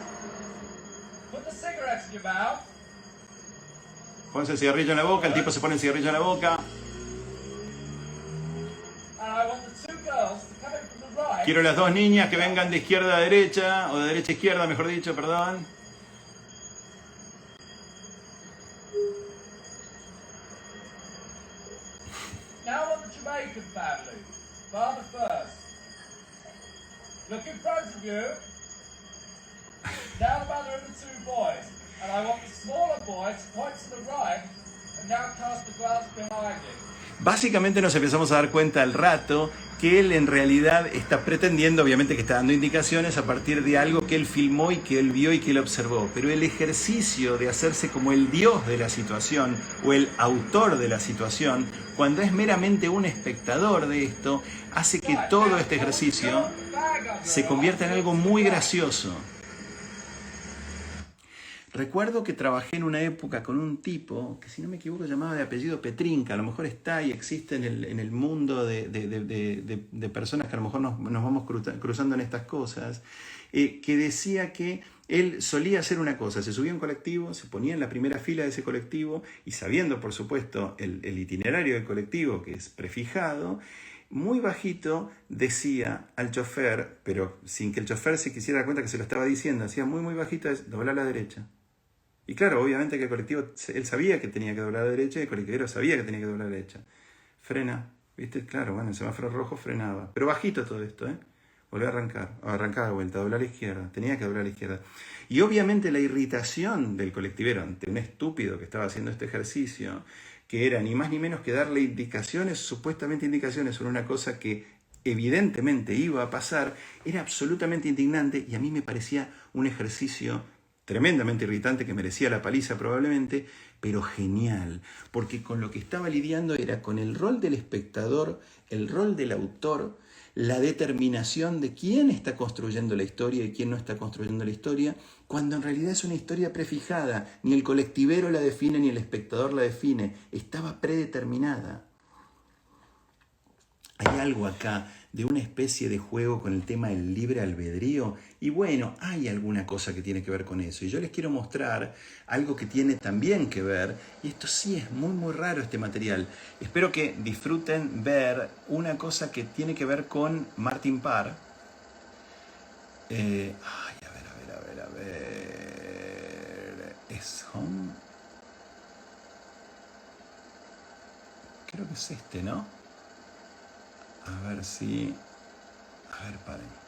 Put the cigarettes in your mouth. Pónse el cigarrillo en la boca, el tipo se pone el cigarrillo en la boca. And I want the two girls to come in from the right. Quiero las dos niñas que vengan de izquierda a derecha, o de derecha a izquierda, mejor dicho, perdón. Now I want the Jamaican family. Father first. Look in front of you. Now the mother and the two boys. And I want the smaller boy to point to the right and now cast the glass behind him. Básicamente nos empezamos a dar cuenta al rato que él en realidad está pretendiendo, obviamente que está dando indicaciones a partir de algo que él filmó y que él vio y que él observó. Pero el ejercicio de hacerse como el dios de la situación o el autor de la situación, cuando es meramente un espectador de esto, hace que todo este ejercicio se convierta en algo muy gracioso. Recuerdo que trabajé en una época con un tipo que, si no me equivoco, llamaba de apellido Petrinca. A lo mejor está y existe en el mundo de personas que a lo mejor nos vamos cruzando en estas cosas, que decía que él solía hacer una cosa: se subía a un colectivo, se ponía en la primera fila de ese colectivo y, sabiendo, por supuesto, el itinerario del colectivo, que es prefijado, muy bajito decía al chofer, pero sin que el chofer se quisiera dar cuenta que se lo estaba diciendo, hacía muy muy bajito: doblar a la derecha. Y claro, obviamente que el colectivo, él sabía que tenía que doblar a la derecha y el colectivero sabía que tenía que doblar a la derecha. Frena, ¿viste? Claro, bueno, el semáforo rojo frenaba. Pero bajito todo esto, ¿eh? Volvió a arrancar de vuelta, doblar a la izquierda. Tenía que doblar a la izquierda. Y obviamente la irritación del colectivero ante un estúpido que estaba haciendo este ejercicio, que era ni más ni menos que darle indicaciones, supuestamente indicaciones sobre una cosa que evidentemente iba a pasar, era absolutamente indignante y a mí me parecía un ejercicio tremendamente irritante que merecía la paliza probablemente, pero genial, porque con lo que estaba lidiando era con el rol del espectador, el rol del autor, la determinación de quién está construyendo la historia y quién no está construyendo la historia, cuando en realidad es una historia prefijada, ni el colectivero la define ni el espectador la define, estaba predeterminada. hay algo acá de una especie de juego con el tema del libre albedrío. Y bueno, hay alguna cosa que tiene que ver con eso. Y yo les quiero mostrar algo que tiene también que ver. Y esto sí es muy, muy raro este material. Espero que disfruten ver una cosa que tiene que ver con Martin Parr. A ver. ¿Es Home? Creo que es este, ¿no? A ver si... A ver, paren.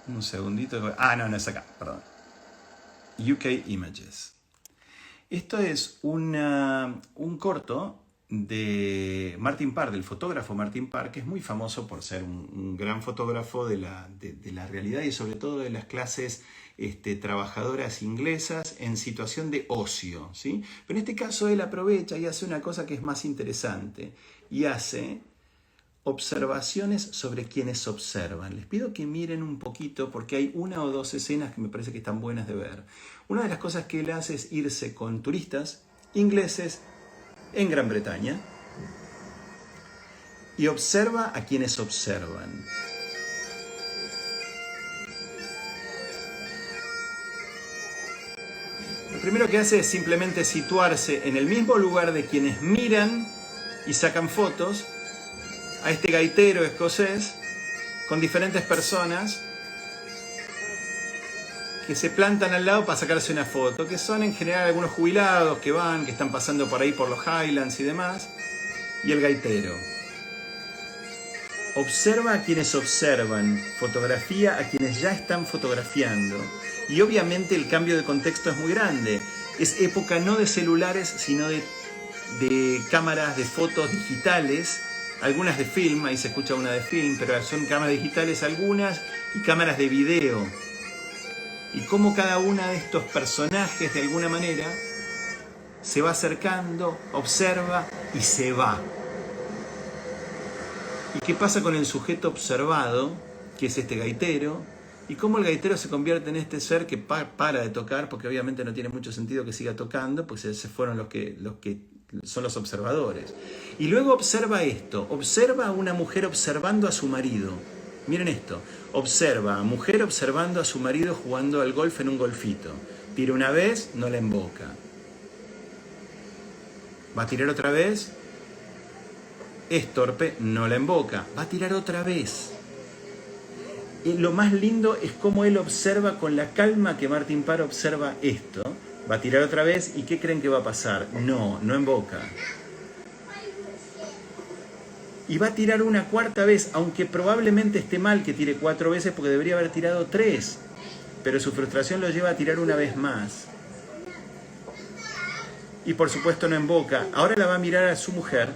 Un segundito. Ah, no es acá, perdón. UK Images. Esto es un corto de Martin Parr, del fotógrafo Martin Parr, que es muy famoso por ser un gran fotógrafo de la realidad y sobre todo de las clases trabajadoras inglesas en situación de ocio, ¿sí? Pero en este caso él aprovecha y hace una cosa que es más interesante y hace observaciones sobre quienes observan. Les pido que miren un poquito porque hay una o dos escenas que me parece que están buenas de ver. Una de las cosas que él hace es irse con turistas ingleses en Gran Bretaña y observa a quienes observan. Lo primero que hace es simplemente situarse en el mismo lugar de quienes miran y sacan fotos a este gaitero escocés con diferentes personas que se plantan al lado para sacarse una foto, que son en general algunos jubilados que están pasando por ahí por los Highlands y demás, y el gaitero. Observa a quienes observan, fotografía a quienes ya están fotografiando, y obviamente el cambio de contexto es muy grande. Es época no de celulares, sino de cámaras de fotos digitales, algunas de film, ahí se escucha una de film, pero son cámaras digitales algunas, y cámaras de video. Y cómo cada uno de estos personajes, de alguna manera, se va acercando, observa y se va. ¿Y qué pasa con el sujeto observado, que es este gaitero? Y cómo el gaitero se convierte en este ser que para de tocar, porque obviamente no tiene mucho sentido que siga tocando, pues se fueron los que son los observadores. Y luego observa esto, observa a una mujer observando a su marido. Miren esto, observa a mujer observando a su marido jugando al golf en un golfito. Tira una vez, no la emboca. Va a tirar otra vez, es torpe, no la emboca. Va a tirar otra vez. Y lo más lindo es cómo él observa con la calma que Martin Parr observa esto. Va a tirar otra vez y ¿qué creen que va a pasar? No emboca. Y va a tirar una cuarta vez, aunque probablemente esté mal que tire 4 veces porque debería haber tirado 3. Pero su frustración lo lleva a tirar una vez más. Y por supuesto no emboca. Ahora la va a mirar a su mujer.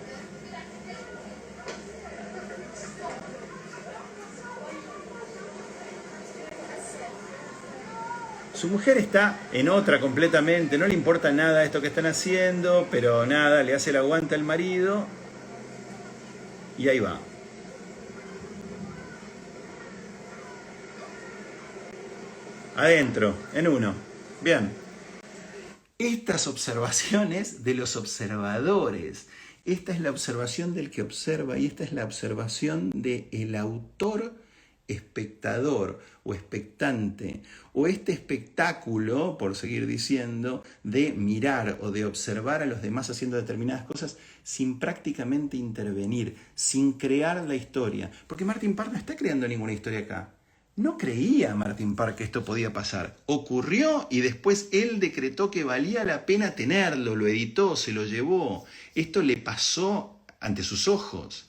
Su mujer está en otra completamente, no le importa nada esto que están haciendo, pero nada, le hace el aguante al marido. Y ahí va. Adentro, en uno. Bien. Estas observaciones de los observadores. Esta es la observación del que observa y esta es la observación del autor espectador o expectante, o este espectáculo, por seguir diciendo, de mirar o de observar a los demás haciendo determinadas cosas sin prácticamente intervenir, sin crear la historia. Porque Martin Parr no está creando ninguna historia acá. No creía Martin Parr que esto podía pasar. Ocurrió y después él decretó que valía la pena tenerlo, lo editó, se lo llevó. Esto le pasó ante sus ojos.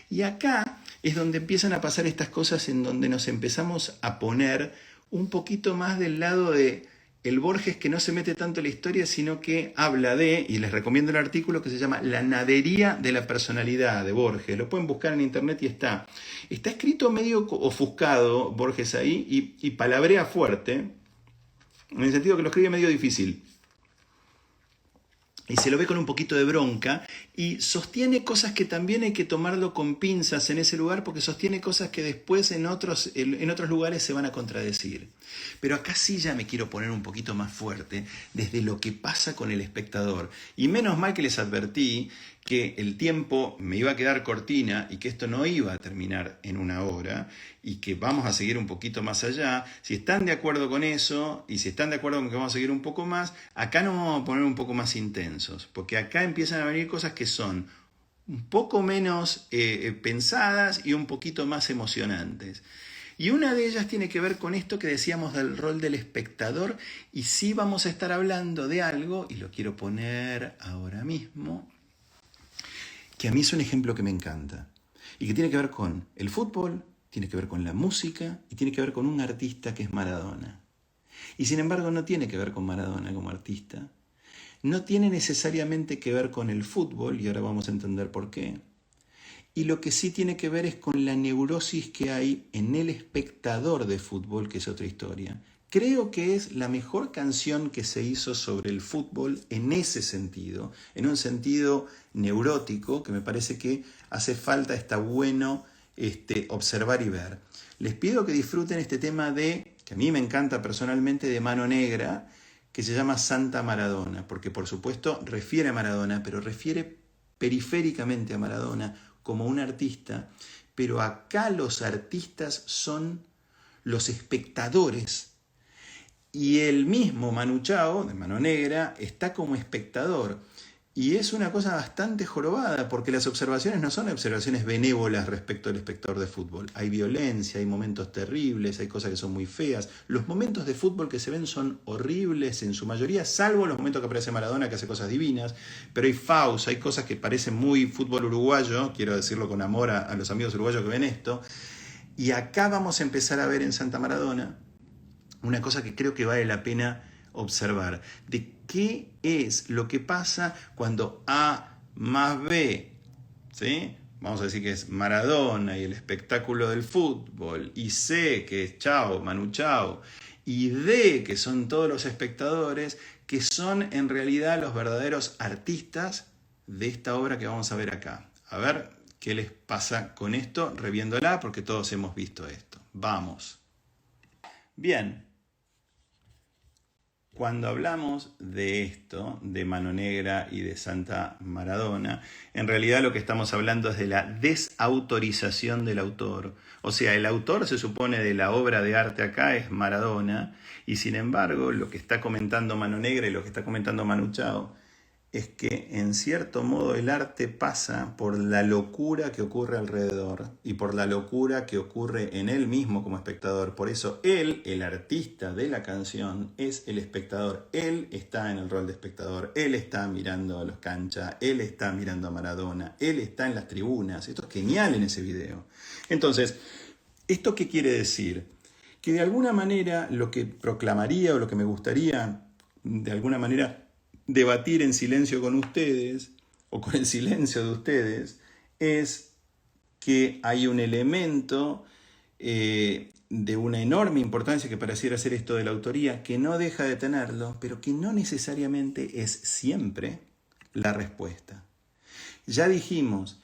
Y acá es donde empiezan a pasar estas cosas en donde nos empezamos a poner un poquito más del lado de el Borges que no se mete tanto en la historia, sino que habla de, y les recomiendo el artículo que se llama La nadería de la personalidad de Borges. Lo pueden buscar en internet y está. Está escrito medio ofuscado Borges ahí y palabrea fuerte, en el sentido que lo escribe medio difícil. y se lo ve con un poquito de bronca y sostiene cosas que también hay que tomarlo con pinzas en ese lugar porque sostiene cosas que después en otros lugares se van a contradecir. Pero acá sí ya me quiero poner un poquito más fuerte desde lo que pasa con el espectador. Y menos mal que les advertí que el tiempo me iba a quedar cortina y que esto no iba a terminar en una hora y que vamos a seguir un poquito más allá. Si están de acuerdo con eso y si están de acuerdo con que vamos a seguir un poco más, acá nos vamos a poner un poco más intensos, porque acá empiezan a venir cosas que son un poco menos pensadas y un poquito más emocionantes. Y una de ellas tiene que ver con esto que decíamos del rol del espectador, y sí vamos a estar hablando de algo, y lo quiero poner ahora mismo, que a mí es un ejemplo que me encanta, y que tiene que ver con el fútbol, tiene que ver con la música, y tiene que ver con un artista que es Maradona. Y sin embargo no tiene que ver con Maradona como artista, no tiene necesariamente que ver con el fútbol, y ahora vamos a entender por qué. Y lo que sí tiene que ver es con la neurosis que hay en el espectador de fútbol, que es otra historia. Creo que es la mejor canción que se hizo sobre el fútbol en ese sentido, en un sentido neurótico, que me parece que hace falta, está bueno observar y ver. Les pido que disfruten este tema que a mí me encanta personalmente, de Mano Negra, que se llama Santa Maradona, porque por supuesto refiere a Maradona, pero refiere periféricamente a Maradona como un artista, pero acá los artistas son los espectadores. Y el mismo Manu Chao, de Mano Negra, está como espectador. Y es una cosa bastante jorobada, porque las observaciones no son observaciones benévolas respecto al espectador de fútbol. Hay violencia, hay momentos terribles, hay cosas que son muy feas. Los momentos de fútbol que se ven son horribles en su mayoría, salvo los momentos que aparece Maradona, que hace cosas divinas. Pero hay faus, hay cosas que parecen muy fútbol uruguayo, quiero decirlo con amor a los amigos uruguayos que ven esto. Y acá vamos a empezar a ver en Santa Maradona una cosa que creo que vale la pena observar, de qué es lo que pasa cuando A más B, ¿sí? Vamos a decir que es Maradona y el espectáculo del fútbol, y C, que es Chao, Manu Chao, y D, que son todos los espectadores, que son en realidad los verdaderos artistas de esta obra que vamos a ver acá. A ver qué les pasa con esto, reviéndola, porque todos hemos visto esto. Vamos. Bien. Cuando hablamos de esto, de Mano Negra y de Santa Maradona, en realidad lo que estamos hablando es de la desautorización del autor. O sea, el autor se supone de la obra de arte acá es Maradona, y sin embargo lo que está comentando Mano Negra y lo que está comentando Manu Chao es que en cierto modo el arte pasa por la locura que ocurre alrededor y por la locura que ocurre en él mismo como espectador. Por eso él, el artista de la canción, es el espectador. Él está en el rol de espectador, él está mirando a los canchas, él está mirando a Maradona, él está en las tribunas. Esto es genial en ese video. Entonces, ¿esto qué quiere decir? Que de alguna manera lo que proclamaría o lo que me gustaría de alguna manera debatir en silencio con ustedes, o con el silencio de ustedes, es que hay un elemento de una enorme importancia que pareciera ser esto de la autoría, que no deja de tenerlo, pero que no necesariamente es siempre la respuesta. Ya dijimos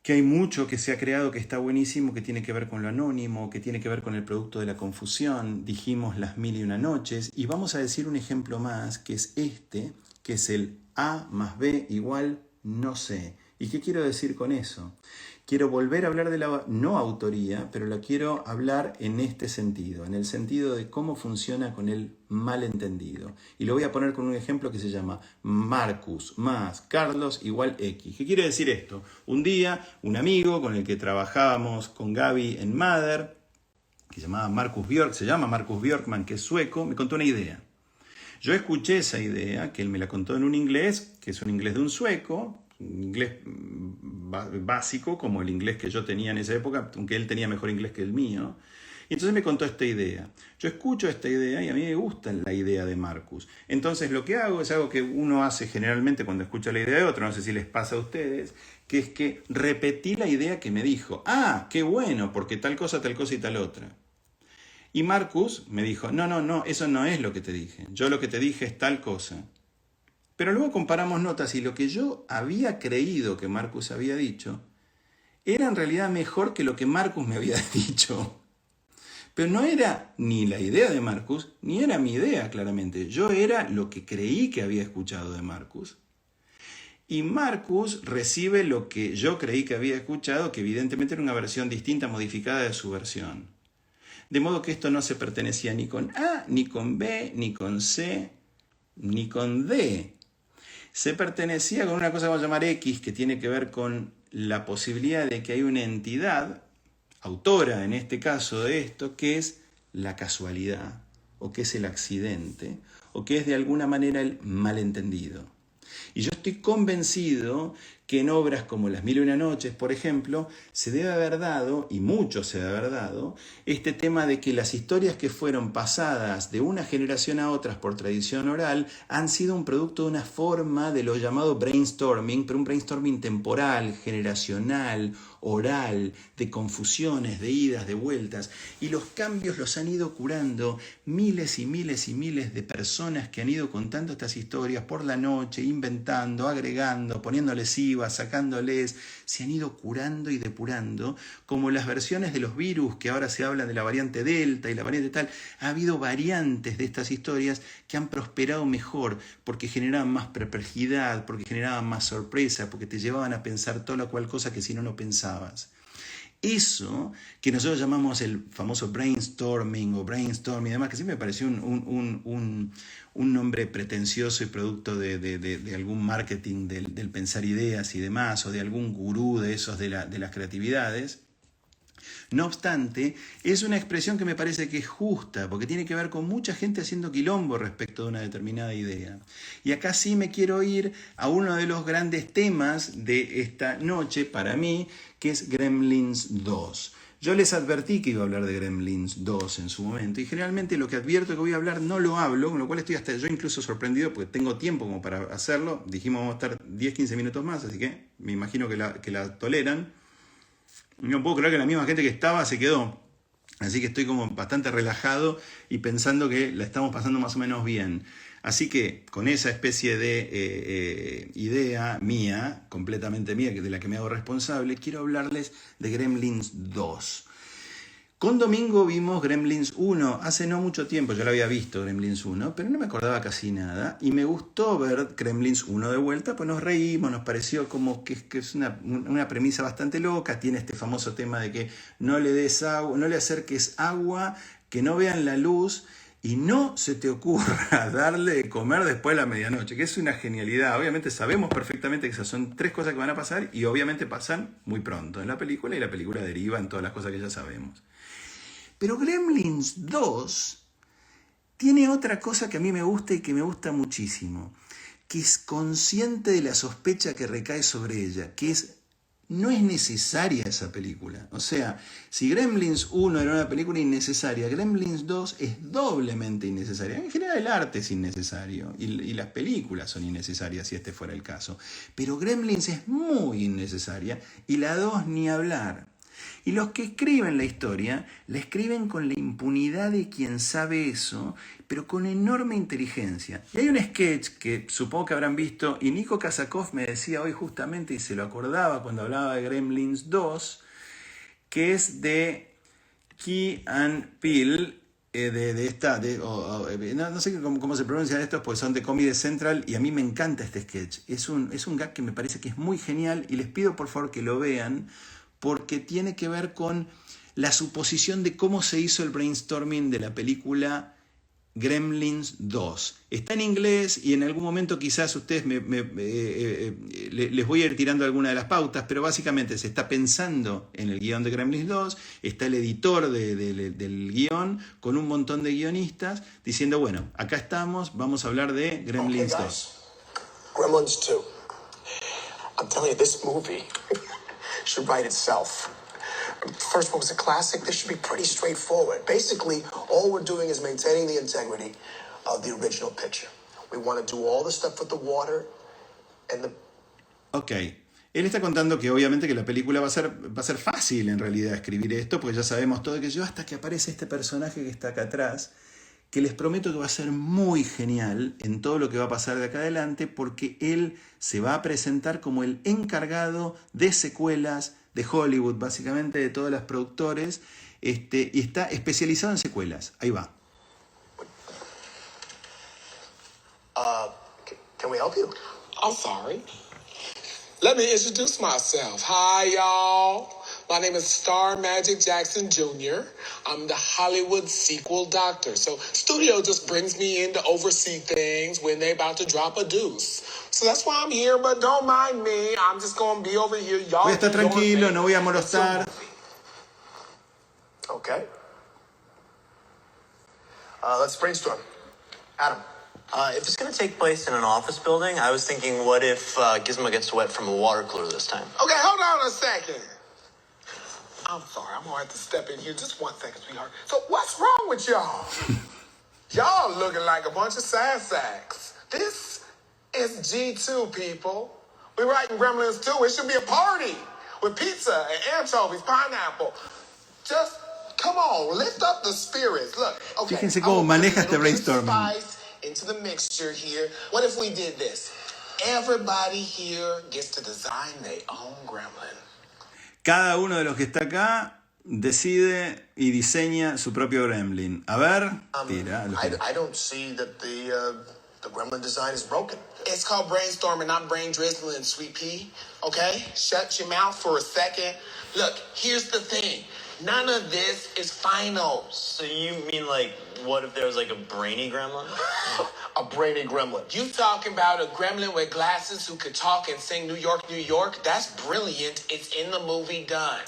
que hay mucho que se ha creado que está buenísimo, que tiene que ver con lo anónimo, que tiene que ver con el producto de la confusión. Dijimos las 1001 noches, y vamos a decir un ejemplo más, que es este, que es el A más B igual no sé. ¿Y qué quiero decir con eso? Quiero volver a hablar de la no autoría, pero la quiero hablar en este sentido, en el sentido de cómo funciona con el malentendido. Y lo voy a poner con un ejemplo que se llama Marcus más Carlos igual X. ¿Qué quiere decir esto? Un día, un amigo con el que trabajábamos con Gaby en Mother, que se llama Marcus Björkman, que es sueco, me contó una idea. Yo escuché esa idea, que él me la contó en un inglés, que es un inglés de un sueco, un inglés básico, como el inglés que yo tenía en esa época, aunque él tenía mejor inglés que el mío. Y entonces me contó esta idea. Yo escucho esta idea y a mí me gusta la idea de Marcus. Entonces lo que hago es algo que uno hace generalmente cuando escucha la idea de otro, no sé si les pasa a ustedes, que es que repetí la idea que me dijo. Ah, qué bueno, porque tal cosa y tal otra. Y Marcus me dijo, no, eso no es lo que te dije. Yo lo que te dije es tal cosa. Pero luego comparamos notas y lo que yo había creído que Marcus había dicho era en realidad mejor que lo que Marcus me había dicho. Pero no era ni la idea de Marcus, ni era mi idea, claramente. Yo era lo que creí que había escuchado de Marcus. Y Marcus recibe lo que yo creí que había escuchado, que evidentemente era una versión distinta, modificada de su versión. De modo que esto no se pertenecía ni con A, ni con B, ni con C, ni con D. Se pertenecía con una cosa que vamos a llamar X, que tiene que ver con la posibilidad de que hay una entidad, autora en este caso de esto, que es la casualidad, o que es el accidente, o que es de alguna manera el malentendido. Y yo estoy convencido que en obras como Las Mil y una Noches, por ejemplo, se debe haber dado, y mucho se debe haber dado, este tema de que las historias que fueron pasadas de una generación a otras por tradición oral han sido un producto de una forma de lo llamado brainstorming, pero un brainstorming temporal, generacional, oral, de confusiones, de idas, de vueltas, y los cambios los han ido curando miles y miles y miles de personas que han ido contando estas historias por la noche, inventando, agregando, poniéndoles IVA, sacándoles, se han ido curando y depurando, como las versiones de los virus, que ahora se habla de la variante Delta y la variante tal. Ha habido variantes de estas historias que han prosperado mejor, porque generaban más perplejidad, porque generaban más sorpresa, porque te llevaban a pensar toda la cual cosa que si no, no pensabas. Eso que nosotros llamamos el famoso brainstorming o brainstorming y demás, que siempre me pareció un nombre pretencioso y producto de algún marketing del pensar ideas y demás, o de algún gurú de esos de las creatividades. No obstante, es una expresión que me parece que es justa, porque tiene que ver con mucha gente haciendo quilombo respecto de una determinada idea. Y acá sí me quiero ir a uno de los grandes temas de esta noche, para mí, que es Gremlins 2. Yo les advertí que iba a hablar de Gremlins 2 en su momento, y generalmente lo que advierto que voy a hablar no lo hablo, con lo cual estoy hasta yo incluso sorprendido, porque tengo tiempo como para hacerlo. Dijimos vamos a estar 10-15 minutos más, así que me imagino que la toleran. No puedo creer que la misma gente que estaba se quedó. Así que estoy como bastante relajado y pensando que la estamos pasando más o menos bien. Así que con esa especie de idea mía, completamente mía, de la que me hago responsable, quiero hablarles de Gremlins 2. Con Domingo vimos Gremlins 1, hace no mucho tiempo, yo lo había visto Gremlins 1, pero no me acordaba casi nada, y me gustó ver Gremlins 1 de vuelta, pues nos reímos, nos pareció como que es una premisa bastante loca, tiene este famoso tema de que no le des agua, no le acerques agua, que no vean la luz, y no se te ocurra darle de comer después de la medianoche, que es una genialidad. Obviamente sabemos perfectamente que esas son tres cosas que van a pasar, y obviamente pasan muy pronto en la película, y la película deriva en todas las cosas que ya sabemos. Pero Gremlins 2 tiene otra cosa que a mí me gusta y que me gusta muchísimo, que es consciente de la sospecha que recae sobre ella, que no es necesaria esa película. O sea, si Gremlins 1 era una película innecesaria, Gremlins 2 es doblemente innecesaria. En general el arte es innecesario y las películas son innecesarias si este fuera el caso. Pero Gremlins es muy innecesaria y la 2 ni hablar. Y los que escriben la historia, la escriben con la impunidad de quien sabe eso, pero con enorme inteligencia. Y hay un sketch que supongo que habrán visto, y Nico Kazakov me decía hoy justamente, y se lo acordaba cuando hablaba de Gremlins 2, que es de Key and Peele, no sé cómo se pronuncian estos, pues son de Comedy Central, y a mí me encanta este sketch. Es un gag que me parece que es muy genial, y les pido por favor que lo vean, porque tiene que ver con la suposición de cómo se hizo el brainstorming de la película Gremlins 2. Está en inglés y en algún momento quizás ustedes les voy a ir tirando alguna de las pautas, pero básicamente se está pensando en el guión de Gremlins 2, está el editor del guión con un montón de guionistas diciendo, bueno, acá estamos, vamos a hablar de Gremlins 2. Gremlins 2. I'm telling you, this movie should write itself. First one was a classic. This should be pretty straightforward. Basically, all we're doing is maintaining the integrity of the original picture. We want to do all the stuff with the water and the... Ok. Él está contando que obviamente que la película va a ser fácil en realidad escribir esto, porque ya sabemos todo que yo hasta que aparece este personaje que está acá atrás, que les prometo que va a ser muy genial en todo lo que va a pasar de acá adelante, porque él se va a presentar como el encargado de secuelas de Hollywood, básicamente de todas las productores, y está especializado en secuelas. Ahí va. Can we help you? I'm sorry. Let me introduce myself. Hi, y'all. My name is Star Magic Jackson Jr. I'm the Hollywood sequel doctor. So studio just brings me in to oversee things when they about to drop a deuce. So that's why I'm here, but don't mind me. I'm just going to be over here. Y'all Voy a estar do your tranquilo, thing. no voy a molestar. Okay. Let's brainstorm. Adam. If it's going to take place in an office building, I was thinking, what if Gizmo gets wet from a water cooler this time? Okay, hold on a second. I'm sorry, I'm going to have to step in here just 1 second, sweetheart. So what's wrong with y'all? Y'all looking like a bunch of sad sacks. This is G2, people. We're writing Gremlins 2. It should be a party with pizza and anchovies, pineapple. Just, come on, lift up the spirits. Look, okay. Fíjense cómo maneja este a little bit of brainstorming. spice into the mixture here. What if we did this? Everybody here gets to design their own gremlin. Cada uno de los que está acá decide y diseña su propio gremlin. A ver, tira. I don't see that the gremlin design is broken. It's called brainstorming, not brain drizzling, sweet pea. Okay? Shut your mouth for a second. Look, here's the thing. None of this is final. So you mean, like, what if there was, like, a brainy gremlin? A brainy gremlin. You talking about a gremlin with glasses who could talk and sing New York, New York? That's brilliant. It's in the movie done.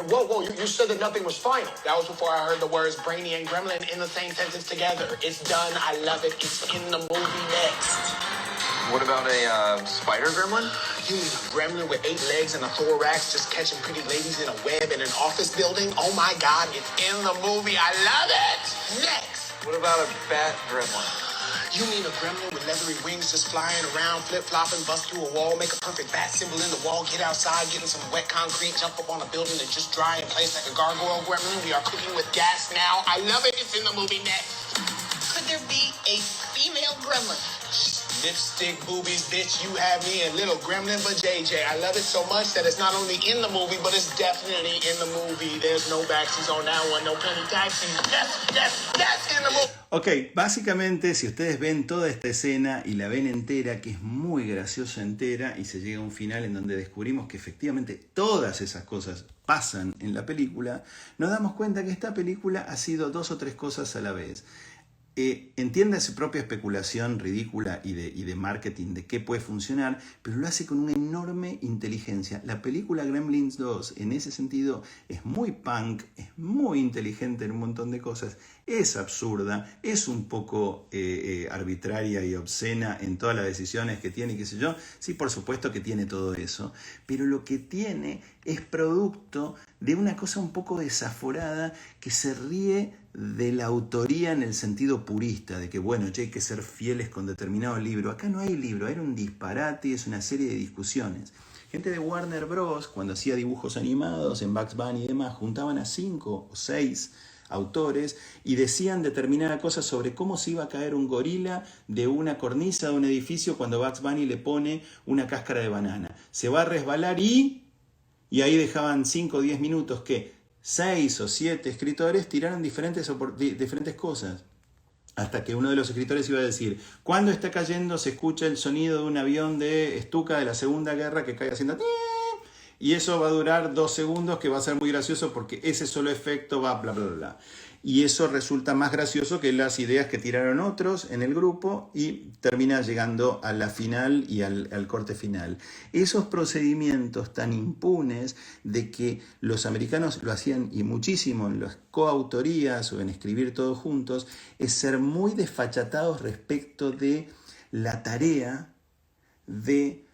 Whoa, you said that nothing was final. That was before I heard the words brainy and gremlin in the same sentence together. It's done. I love it. It's in the movie next. What about a spider gremlin? You mean a gremlin with 8 legs and a thorax just catching pretty ladies in a web in an office building? Oh my God, it's in the movie. I love it. Next. What about a bat gremlin? You mean a gremlin with leathery wings just flying around, flip-flopping, bust through a wall, make a perfect bat symbol in the wall, get outside, get in some wet concrete, jump up on a building and just dry in place like a gargoyle gremlin? We are cooking with gas now. I love it. It's in the movie next. Could there be a female gremlin? Lipstick, boobies, bitch, you have me a little gremlin but JJ. I love it so much that it's not only in the movie, but it's definitely in the movie. There's no backsies on that one, no penny taxis. That's in the movie. Ok, básicamente si ustedes ven toda esta escena y la ven entera, que es muy graciosa entera, y se llega a un final en donde descubrimos que efectivamente todas esas cosas pasan en la película, nos damos cuenta que esta película ha sido 2 o 3 cosas a la vez. Entiende su propia especulación ridícula y de marketing de qué puede funcionar, pero lo hace con una enorme inteligencia. La película Gremlins 2 en ese sentido es muy punk, es muy inteligente en un montón de cosas, es absurda, es un poco arbitraria y obscena en todas las decisiones que tiene, qué sé yo. Sí, por supuesto que tiene todo eso, pero lo que tiene es producto de una cosa un poco desaforada que se ríe de la autoría en el sentido purista, de que bueno, hay que ser fieles con determinado libro. Acá no hay libro, era un disparate, es una serie de discusiones. Gente de Warner Bros., cuando hacía dibujos animados en Bugs Bunny y demás, juntaban a 5 o 6 autores y decían determinada cosa sobre cómo se iba a caer un gorila de una cornisa de un edificio cuando Bugs Bunny le pone una cáscara de banana. Se va a resbalar y ahí dejaban 5 o 10 minutos que 6 o 7 escritores tiraron diferentes cosas. Hasta que uno de los escritores iba a decir, cuando está cayendo se escucha el sonido de un avión de Stuka de la Segunda Guerra que cae haciendo... Y eso va a durar 2 segundos, que va a ser muy gracioso porque ese solo efecto va bla, bla, bla, bla. Y eso resulta más gracioso que las ideas que tiraron otros en el grupo y termina llegando a la final y al corte final. Esos procedimientos tan impunes de que los americanos lo hacían y muchísimo en las coautorías o en escribir todos juntos, es ser muy desfachatados respecto de la tarea de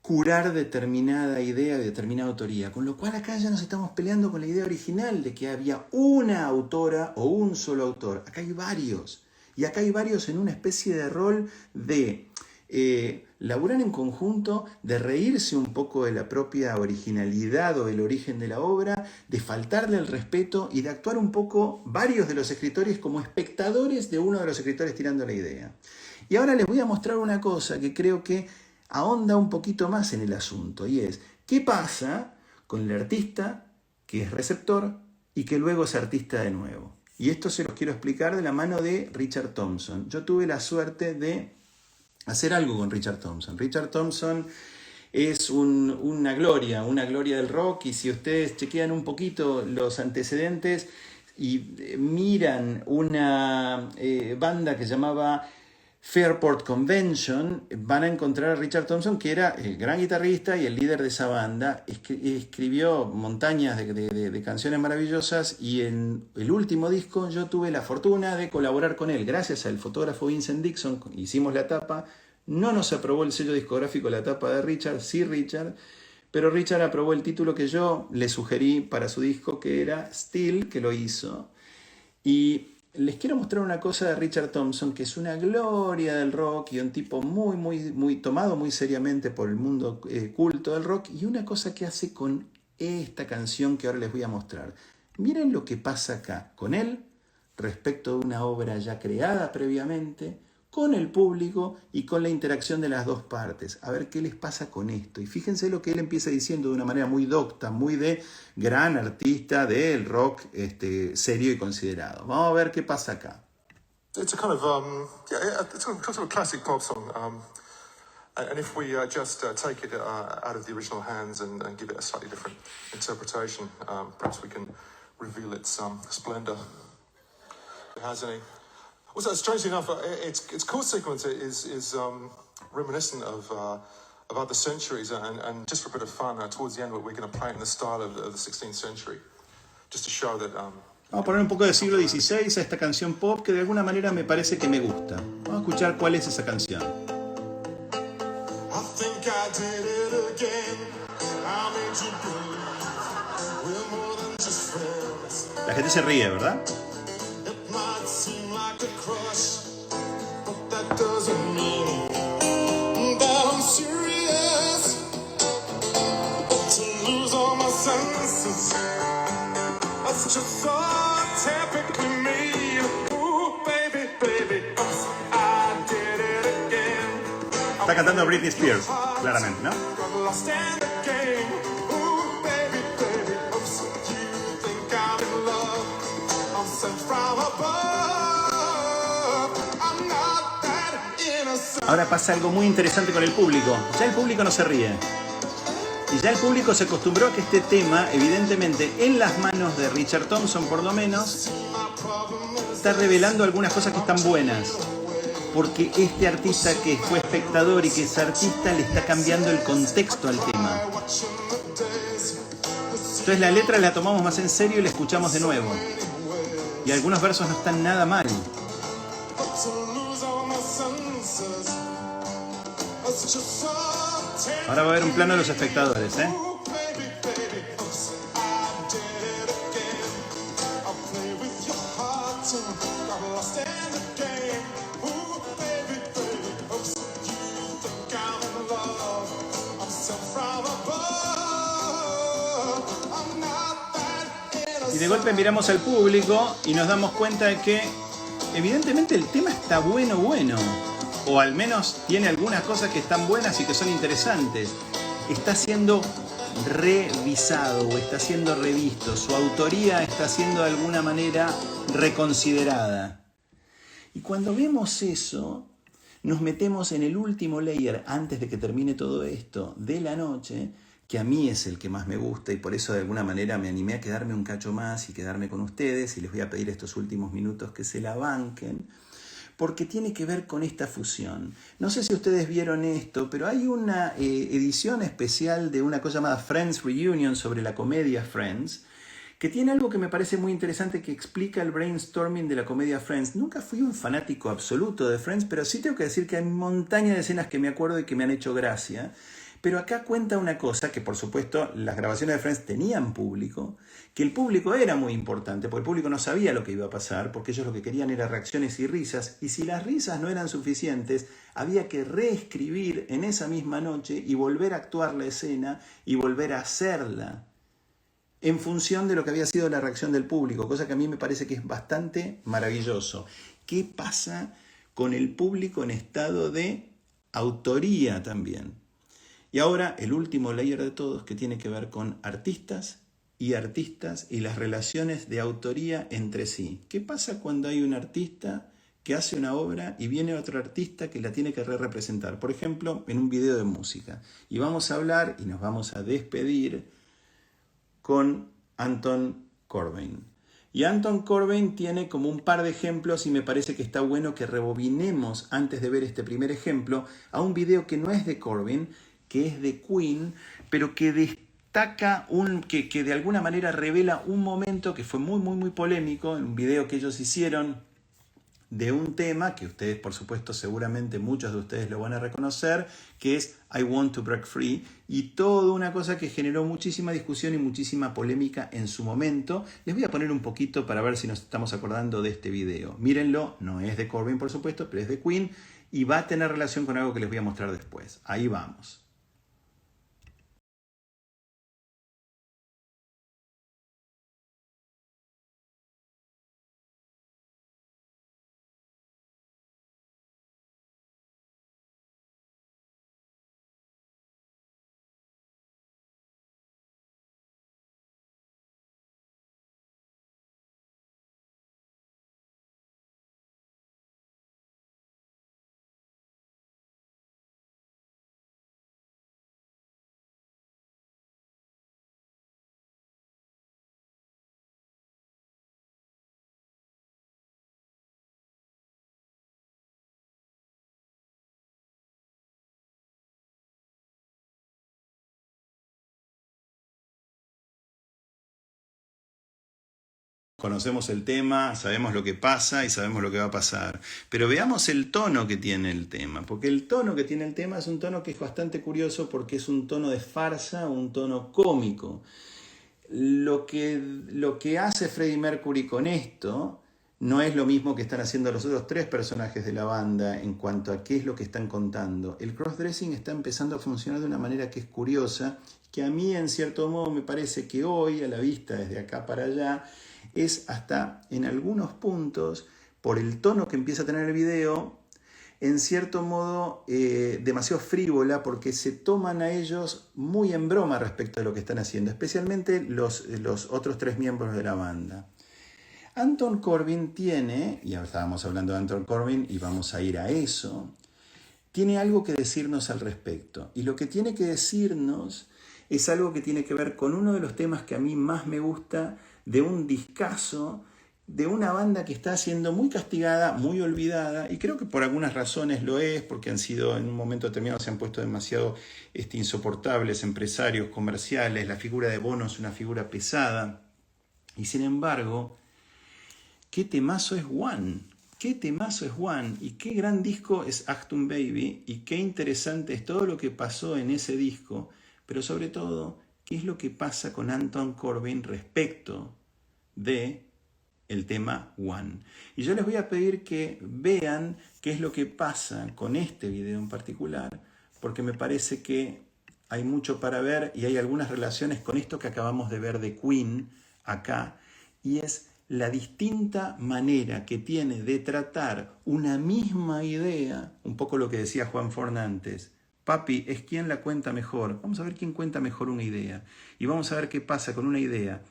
curar determinada idea de determinada autoría, con lo cual acá ya nos estamos peleando con la idea original de que había una autora o un solo autor. Acá hay varios, y acá hay varios en una especie de rol de laburar en conjunto, de reírse un poco de la propia originalidad o el origen de la obra, de faltarle el respeto y de actuar un poco varios de los escritores como espectadores de uno de los escritores tirando la idea. Y ahora les voy a mostrar una cosa que creo que ahonda un poquito más en el asunto, y es, ¿qué pasa con el artista que es receptor y que luego es artista de nuevo? Y esto se los quiero explicar de la mano de Richard Thompson. Yo tuve la suerte de hacer algo con Richard Thompson. Richard Thompson es una gloria del rock, y si ustedes chequean un poquito los antecedentes y miran una banda que llamaba Fairport Convention, van a encontrar a Richard Thompson, que era el gran guitarrista y el líder de esa banda. Escribió montañas de canciones maravillosas, y en el último disco yo tuve la fortuna de colaborar con él. Gracias al fotógrafo Vincent Dixon hicimos la tapa. No nos aprobó el sello discográfico la tapa de Richard, sí Richard, pero Richard aprobó el título que yo le sugerí para su disco, que era Still, que lo hizo. Y les quiero mostrar una cosa de Richard Thompson, que es una gloria del rock y un tipo muy tomado muy seriamente por el mundo culto del rock, y una cosa que hace con esta canción que ahora les voy a mostrar. Miren lo que pasa acá con él respecto de una obra ya creada previamente, con el público y con la interacción de las dos partes. A ver qué les pasa con esto. Y fíjense lo que él empieza diciendo de una manera muy docta, muy de gran artista del rock serio y considerado. Vamos a ver qué pasa acá. It's a kind of it's a sort of classic pop song, and if we just take it out of the original hands and give it a slightly different interpretation, perhaps we can reveal its splendor. It has any. Well, so strangely enough, its chord sequence is reminiscent of other centuries, and just for a bit of fun, towards the end, we're going to play it in the style of the 16th century, just to show that. Vamos a poner un poco de siglo XVI a esta canción pop que de alguna manera me parece que me gusta. Vamos a escuchar cuál es esa canción. La gente se ríe, ¿verdad? Está cantando Britney Spears, claramente, ¿no? Ahora pasa algo muy interesante con el público. Ya el público no se ríe. Y ya el público se acostumbró a que este tema, evidentemente, en las manos de Richard Thompson por lo menos, está revelando algunas cosas que están buenas. Porque este artista que fue espectador y que es artista le está cambiando el contexto al tema. Entonces la letra la tomamos más en serio y la escuchamos de nuevo. Y algunos versos no están nada mal. Ahora va a haber un plano de los espectadores, ¿eh? Y de golpe miramos al público y nos damos cuenta de que evidentemente el tema está bueno. O al menos tiene algunas cosas que están buenas y que son interesantes. Está siendo revisado o está siendo revisto. Su autoría está siendo de alguna manera reconsiderada. Y cuando vemos eso, nos metemos en el último layer antes de que termine todo esto de la noche, que a mí es el que más me gusta, y por eso de alguna manera me animé a quedarme un cacho más y quedarme con ustedes, y les voy a pedir estos últimos minutos que se la banquen, porque tiene que ver con esta fusión. No sé si ustedes vieron esto, pero hay una edición especial de una cosa llamada Friends Reunion sobre la comedia Friends, que tiene algo que me parece muy interesante, que explica el brainstorming de la comedia Friends. Nunca fui un fanático absoluto de Friends, pero sí tengo que decir que hay montaña de escenas que me acuerdo y que me han hecho gracia. Pero acá cuenta una cosa, que por supuesto las grabaciones de Friends tenían público, que el público era muy importante, porque el público no sabía lo que iba a pasar, porque ellos lo que querían era reacciones y risas, y si las risas no eran suficientes, había que reescribir en esa misma noche y volver a actuar la escena y volver a hacerla en función de lo que había sido la reacción del público, cosa que a mí me parece que es bastante maravilloso. ¿Qué pasa con el público en estado de autoría también? Y ahora el último layer de todos, que tiene que ver con artistas y las relaciones de autoría entre sí. ¿Qué pasa cuando hay un artista que hace una obra y viene otro artista que la tiene que representar? Por ejemplo, en un video de música. Y vamos a hablar y nos vamos a despedir con Anton Corbijn. Y Anton Corbijn tiene como un par de ejemplos y me parece que está bueno que rebobinemos antes de ver este primer ejemplo a un video que no es de Corbijn, que es de Queen, pero que destaca, que de alguna manera revela un momento que fue muy polémico en un video que ellos hicieron de un tema que ustedes, por supuesto, seguramente muchos de ustedes lo van a reconocer, que es I Want to Break Free, y toda una cosa que generó muchísima discusión y muchísima polémica en su momento. Les voy a poner un poquito para ver si nos estamos acordando de este video. Mírenlo, no es de Corbijn, por supuesto, pero es de Queen, y va a tener relación con algo que les voy a mostrar después. Ahí vamos. Conocemos el tema, sabemos lo que pasa y sabemos lo que va a pasar. Pero veamos el tono que tiene el tema, porque el tono que tiene el tema es un tono que es bastante curioso porque es un tono de farsa, un tono cómico. Lo que hace Freddie Mercury con esto no es lo mismo que están haciendo los otros tres personajes de la banda en cuanto a qué es lo que están contando. El crossdressing está empezando a funcionar de una manera que es curiosa, que a mí en cierto modo me parece que hoy, a la vista desde acá para allá, es hasta en algunos puntos, por el tono que empieza a tener el video, en cierto modo demasiado frívola, porque se toman a ellos muy en broma respecto de lo que están haciendo, especialmente los otros tres miembros de la banda. Anton Corbijn tiene, y ahora estábamos hablando de Anton Corbijn y vamos a ir a eso, tiene algo que decirnos al respecto. Y lo que tiene que decirnos es algo que tiene que ver con uno de los temas que a mí más me gusta de un discazo, de una banda que está siendo muy castigada, muy olvidada, y creo que por algunas razones lo es, porque han sido en un momento determinado, se han puesto demasiado insoportables empresarios, comerciales, la figura de Bono es una figura pesada, y sin embargo, qué temazo es One, qué temazo es One, y qué gran disco es Achtung Baby, y qué interesante es todo lo que pasó en ese disco, pero sobre todo, qué es lo que pasa con Anton Corbijn respecto de el tema One. Y yo les voy a pedir que vean qué es lo que pasa con este video en particular, porque me parece que hay mucho para ver y hay algunas relaciones con esto que acabamos de ver de Queen acá, y es la distinta manera que tiene de tratar una misma idea, un poco lo que decía Juan Forn antes. Papi es quien la cuenta mejor. Vamos a ver quién cuenta mejor una idea. Y vamos a ver qué pasa con una idea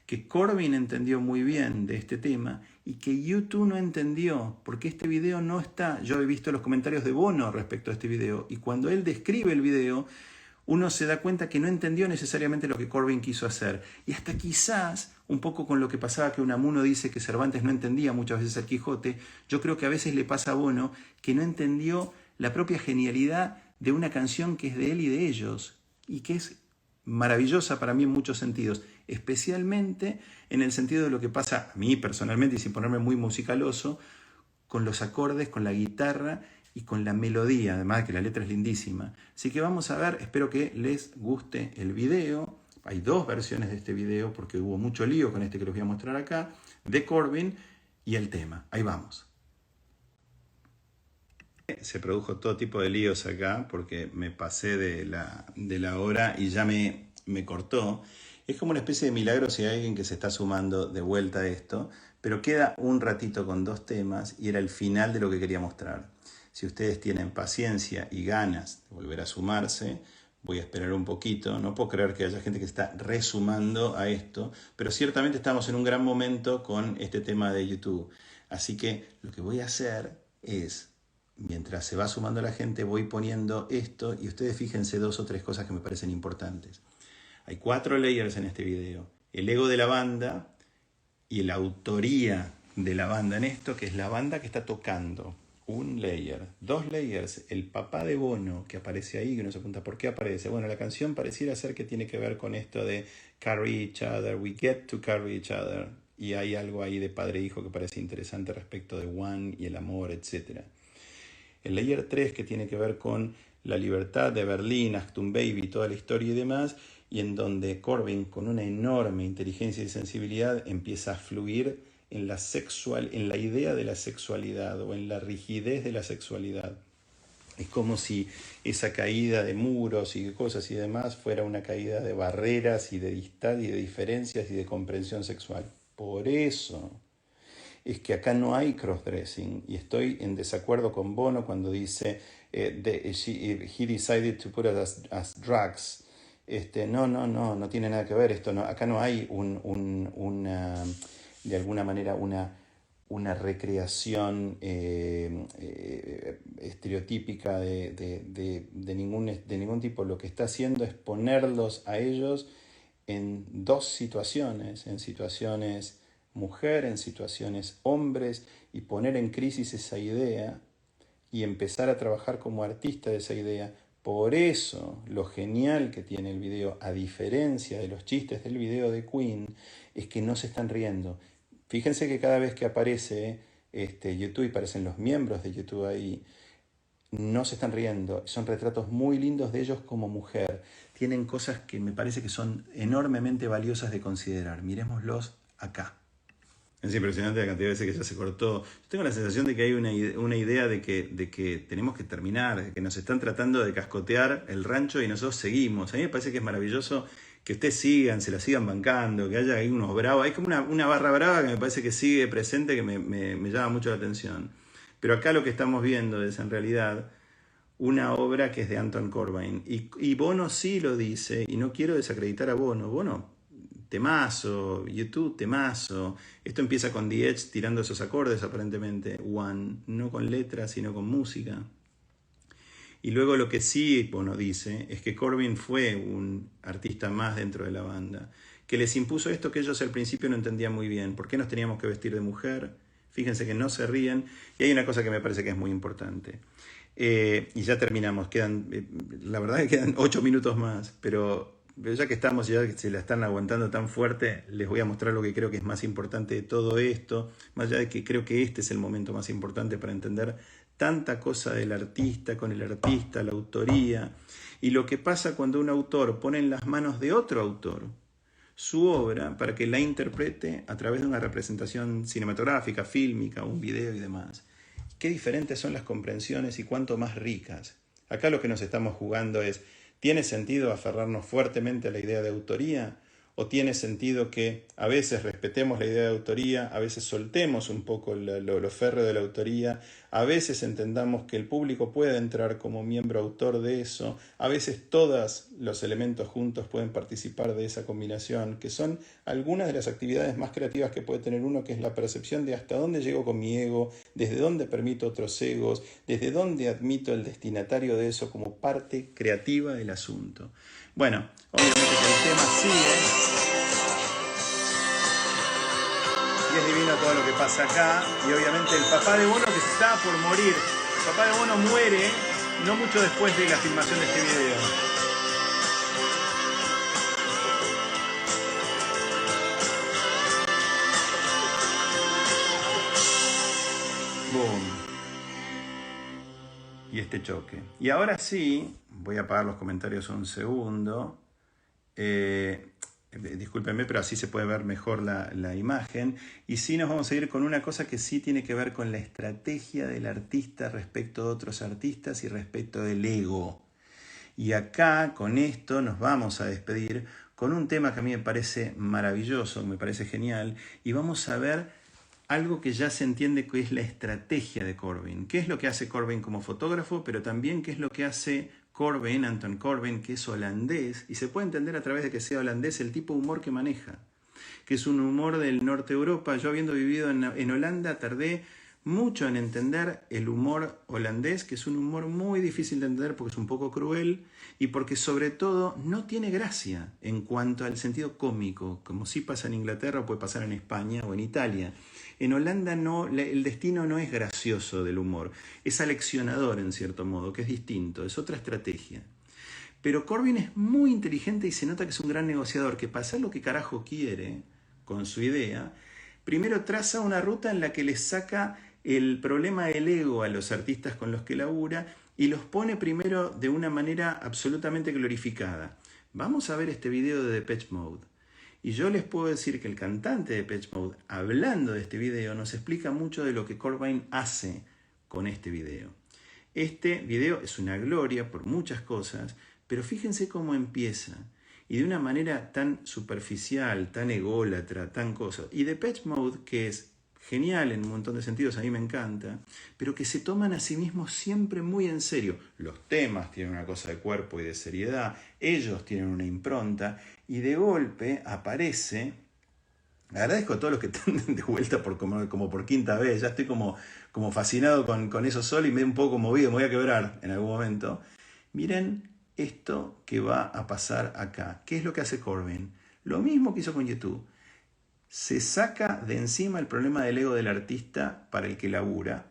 que Corbijn entendió muy bien de este tema y que YouTube no entendió, porque este video no está. Yo he visto los comentarios de Bono respecto a este video, y cuando él describe el video, uno se da cuenta que no entendió necesariamente lo que Corbijn quiso hacer. Y hasta quizás, un poco con lo que pasaba que Unamuno dice que Cervantes no entendía muchas veces el Quijote, yo creo que a veces le pasa a Bono que no entendió la propia genialidad de una canción que es de él y de ellos, y que es maravillosa para mí en muchos sentidos, especialmente en el sentido de lo que pasa a mí personalmente, y sin ponerme muy musicaloso, con los acordes, con la guitarra y con la melodía, además de que la letra es lindísima. Así que vamos a ver, espero que les guste el video. Hay dos versiones de este video porque hubo mucho lío con este que les voy a mostrar acá, de Corbin y el tema. Ahí vamos. Se produjo todo tipo de líos acá porque me pasé de la hora y ya me cortó. Es como una especie de milagro si hay alguien que se está sumando de vuelta a esto, pero queda un ratito con dos temas y era el final de lo que quería mostrar. Si ustedes tienen paciencia y ganas de volver a sumarse, voy a esperar un poquito. No puedo creer que haya gente que está resumando a esto, pero ciertamente estamos en un gran momento con este tema de YouTube. Así que lo que voy a hacer es, mientras se va sumando la gente, voy poniendo esto y ustedes fíjense dos o tres cosas que me parecen importantes. Hay 4 layers en este video. El ego de la banda y la autoría de la banda en esto, que es la banda que está tocando. Un layer. 2 layers. El papá de Bono, que aparece ahí, que uno se pregunta ¿por qué aparece? Bueno, la canción pareciera ser que tiene que ver con esto de carry each other, we get to carry each other. Y hay algo ahí de padre e hijo que parece interesante respecto de One y el amor, etc. El layer 3, que tiene que ver con la libertad de Berlín, Achtung Baby, toda la historia y demás, y en donde Corbin, con una enorme inteligencia y sensibilidad, empieza a fluir en la idea de la sexualidad o en la rigidez de la sexualidad. Es como si esa caída de muros y de cosas y demás fuera una caída de barreras y de distancia y de diferencias y de comprensión sexual. Por eso es que acá no hay crossdressing y estoy en desacuerdo con Bono cuando dice he decided to put us as drugs. No tiene nada que ver esto. Acá no hay una de alguna manera una recreación estereotípica de ningún tipo. Lo que está haciendo es ponerlos a ellos en dos situaciones, en situaciones mujer, en situaciones hombres, y poner en crisis esa idea y empezar a trabajar como artista de esa idea. Por eso lo genial que tiene el video, a diferencia de los chistes del video de Queen, es que no se están riendo. Fíjense que cada vez que aparece YouTube y aparecen los miembros de YouTube ahí, no se están riendo. Son retratos muy lindos de ellos como mujer. Tienen cosas que me parece que son enormemente valiosas de considerar. Miremoslos acá. Es impresionante la cantidad de veces que ya se cortó. Yo tengo la sensación de que hay una idea de que tenemos que terminar, de que nos están tratando de cascotear el rancho y nosotros seguimos. A mí me parece que es maravilloso que ustedes se la sigan bancando, que haya ahí unos bravos. Hay como una barra brava que me parece que sigue presente, que me llama mucho la atención. Pero acá lo que estamos viendo es en realidad una obra que es de Anton Corbijn. Y Bono sí lo dice, y no quiero desacreditar a Bono. Bono, temazo, YouTube, temazo. Esto empieza con The Edge tirando esos acordes, aparentemente. One, no con letras, sino con música. Y luego lo que sí Bono dice es que Corbijn fue un artista más dentro de la banda, que les impuso esto que ellos al principio no entendían muy bien. ¿Por qué nos teníamos que vestir de mujer? Fíjense que no se ríen. Y hay una cosa que me parece que es muy importante. Y ya terminamos. La verdad es que quedan 8 minutos más, pero ya que estamos, ya que se la están aguantando tan fuerte, les voy a mostrar lo que creo que es más importante de todo esto, más allá de que creo que este es el momento más importante para entender tanta cosa del artista, con el artista, la autoría, y lo que pasa cuando un autor pone en las manos de otro autor su obra para que la interprete a través de una representación cinematográfica, fílmica, un video y demás. Qué diferentes son las comprensiones y cuánto más ricas. Acá lo que nos estamos jugando es, ¿tiene sentido aferrarnos fuertemente a la idea de autoría? ¿O tiene sentido que a veces respetemos la idea de autoría, a veces soltemos un poco lo férreo de la autoría, a veces entendamos que el público puede entrar como miembro autor de eso, a veces todos los elementos juntos pueden participar de esa combinación, que son algunas de las actividades más creativas que puede tener uno, que es la percepción de hasta dónde llego con mi ego, desde dónde permito otros egos, desde dónde admito el destinatario de eso como parte creativa del asunto. Bueno, obviamente que el tema sigue. Y es divino todo lo que pasa acá. Y obviamente el papá de Bono que está por morir. El papá de Bono muere no mucho después de la filmación de este video. Boom. este choque. Y ahora sí, voy a apagar los comentarios un segundo. Discúlpenme, pero así se puede ver mejor la imagen. Y sí nos vamos a ir con una cosa que sí tiene que ver con la estrategia del artista respecto de otros artistas y respecto del ego. Y acá, con esto, nos vamos a despedir con un tema que a mí me parece maravilloso, me parece genial, y vamos a ver algo que ya se entiende que es la estrategia de Corbijn. ¿Qué es lo que hace Corbijn como fotógrafo? Pero también qué es lo que hace Corbijn, Anton Corbijn, que es holandés, y se puede entender a través de que sea holandés el tipo de humor que maneja, que es un humor del norte de Europa. Yo, habiendo vivido en Holanda, tardé mucho en entender el humor holandés, que es un humor muy difícil de entender porque es un poco cruel y porque sobre todo no tiene gracia en cuanto al sentido cómico, como sí pasa en Inglaterra o puede pasar en España o en Italia. En Holanda no, el destino no es gracioso del humor, es aleccionador en cierto modo, que es distinto, es otra estrategia. Pero Corbijn es muy inteligente y se nota que es un gran negociador, que para hacer lo que carajo quiere con su idea, primero traza una ruta en la que les saca el problema del ego a los artistas con los que labura y los pone primero de una manera absolutamente glorificada. Vamos a ver este video de Depeche Mode. Y yo les puedo decir que el cantante de Depeche Mode, hablando de este video, nos explica mucho de lo que Corbijn hace con este video. Este video es una gloria por muchas cosas, pero fíjense cómo empieza. Y de una manera tan superficial, tan ególatra, tan cosa. Y Depeche Mode, que es genial en un montón de sentidos, a mí me encanta, pero que se toman a sí mismos siempre muy en serio. Los temas tienen una cosa de cuerpo y de seriedad, ellos tienen una impronta, y de golpe aparece... Agradezco a todos los que están de vuelta como por quinta vez, ya estoy como fascinado con eso solo y me he un poco movido, me voy a quebrar en algún momento. Miren esto que va a pasar acá. ¿Qué es lo que hace Corbijn? Lo mismo que hizo con YouTube. Se saca de encima el problema del ego del artista para el que labura,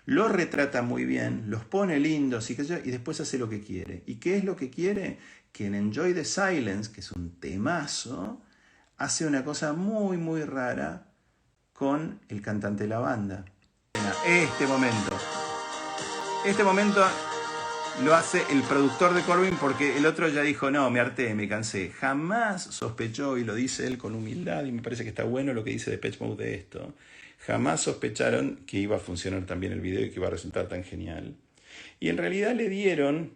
lo retrata muy bien, los pone lindos y después hace lo que quiere. ¿Y qué es lo que quiere? Que en Enjoy the Silence, que es un temazo, hace una cosa muy muy rara con el cantante de la banda. Este momento lo hace el productor de Corbijn porque el otro ya dijo, no, me harté, me cansé. Jamás sospechó, y lo dice él con humildad, y me parece que está bueno lo que dice Depeche Mode de esto, jamás sospecharon que iba a funcionar tan bien el video y que iba a resultar tan genial. Y en realidad le dieron,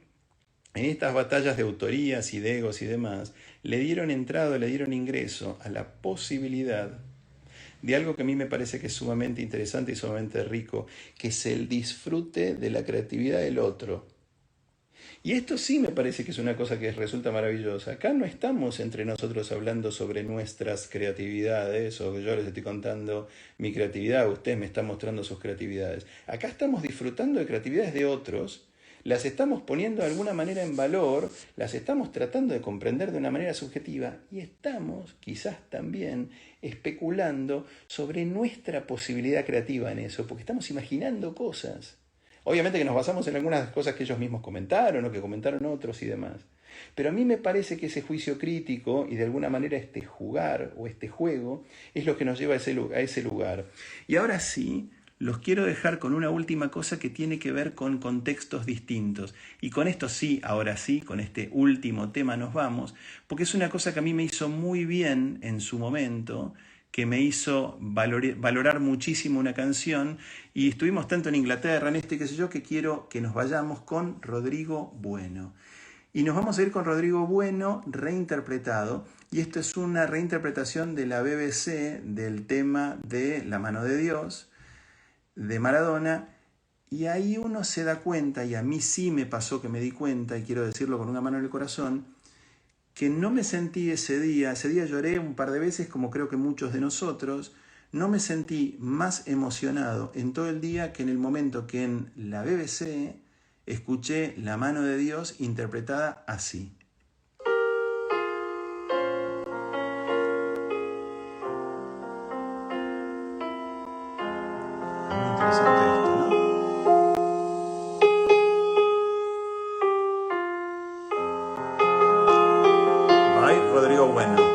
en estas batallas de autorías y de egos y demás, le dieron entrada, le dieron ingreso a la posibilidad de algo que a mí me parece que es sumamente interesante y sumamente rico, que es el disfrute de la creatividad del otro. Y esto sí me parece que es una cosa que resulta maravillosa. Acá no estamos entre nosotros hablando sobre nuestras creatividades, o yo les estoy contando mi creatividad, ustedes me están mostrando sus creatividades. Acá estamos disfrutando de creatividades de otros, las estamos poniendo de alguna manera en valor, las estamos tratando de comprender de una manera subjetiva y estamos quizás también especulando sobre nuestra posibilidad creativa en eso, porque estamos imaginando cosas. Obviamente que nos basamos en algunas cosas que ellos mismos comentaron o que comentaron otros y demás. Pero a mí me parece que ese juicio crítico y de alguna manera este jugar o este juego es lo que nos lleva a ese lugar. Y ahora sí, los quiero dejar con una última cosa que tiene que ver con contextos distintos. Y con esto sí, ahora sí, con este último tema nos vamos, porque es una cosa que a mí me hizo muy bien en su momento, que me hizo valorar muchísimo una canción, y estuvimos tanto en Inglaterra, en qué sé yo, que quiero que nos vayamos con Rodrigo Bueno. Y nos vamos a ir con Rodrigo Bueno reinterpretado, y esto es una reinterpretación de la BBC del tema de La mano de Dios, de Maradona, y ahí uno se da cuenta, y a mí sí me pasó que me di cuenta, y quiero decirlo con una mano en el corazón, que no me sentí ese día lloré un par de veces, como creo que muchos de nosotros, no me sentí más emocionado en todo el día que en el momento que en la BBC escuché La mano de Dios interpretada así. Muy interesante esto, ¿no? Rodrigo Bueno.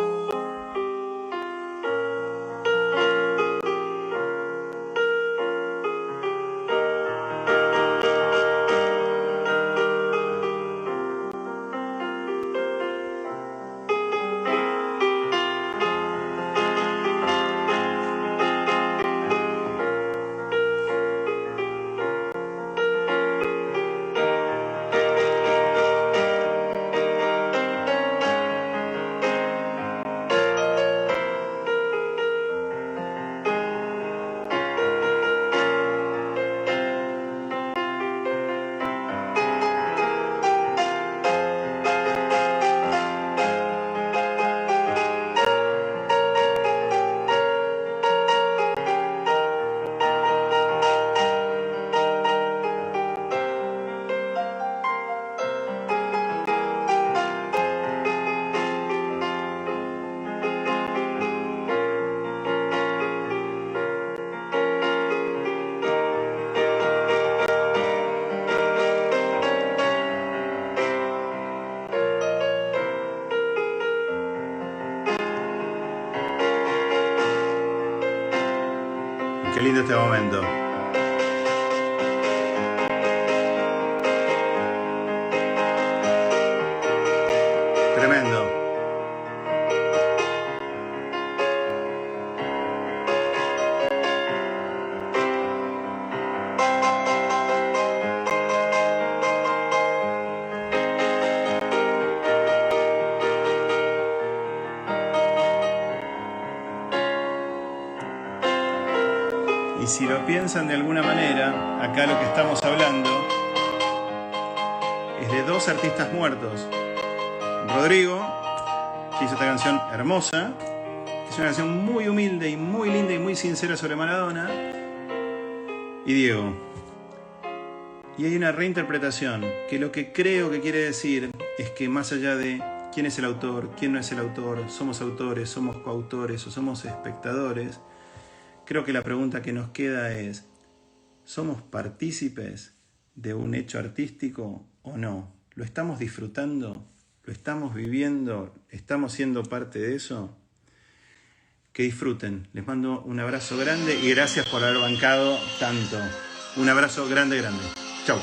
Qué lindo este momento. Tremendo. Y si lo piensan de alguna manera, acá lo que estamos hablando es de dos artistas muertos. Rodrigo, que hizo esta canción hermosa, que es una canción muy humilde y muy linda y muy sincera sobre Maradona, y Diego. Y hay una reinterpretación que lo que creo que quiere decir es que más allá de quién es el autor, quién no es el autor, somos autores, somos coautores o somos espectadores, creo que la pregunta que nos queda es, ¿somos partícipes de un hecho artístico o no? ¿Lo estamos disfrutando? ¿Lo estamos viviendo? ¿Estamos siendo parte de eso? Que disfruten. Les mando un abrazo grande y gracias por haber bancado tanto. Un abrazo grande, grande. Chau.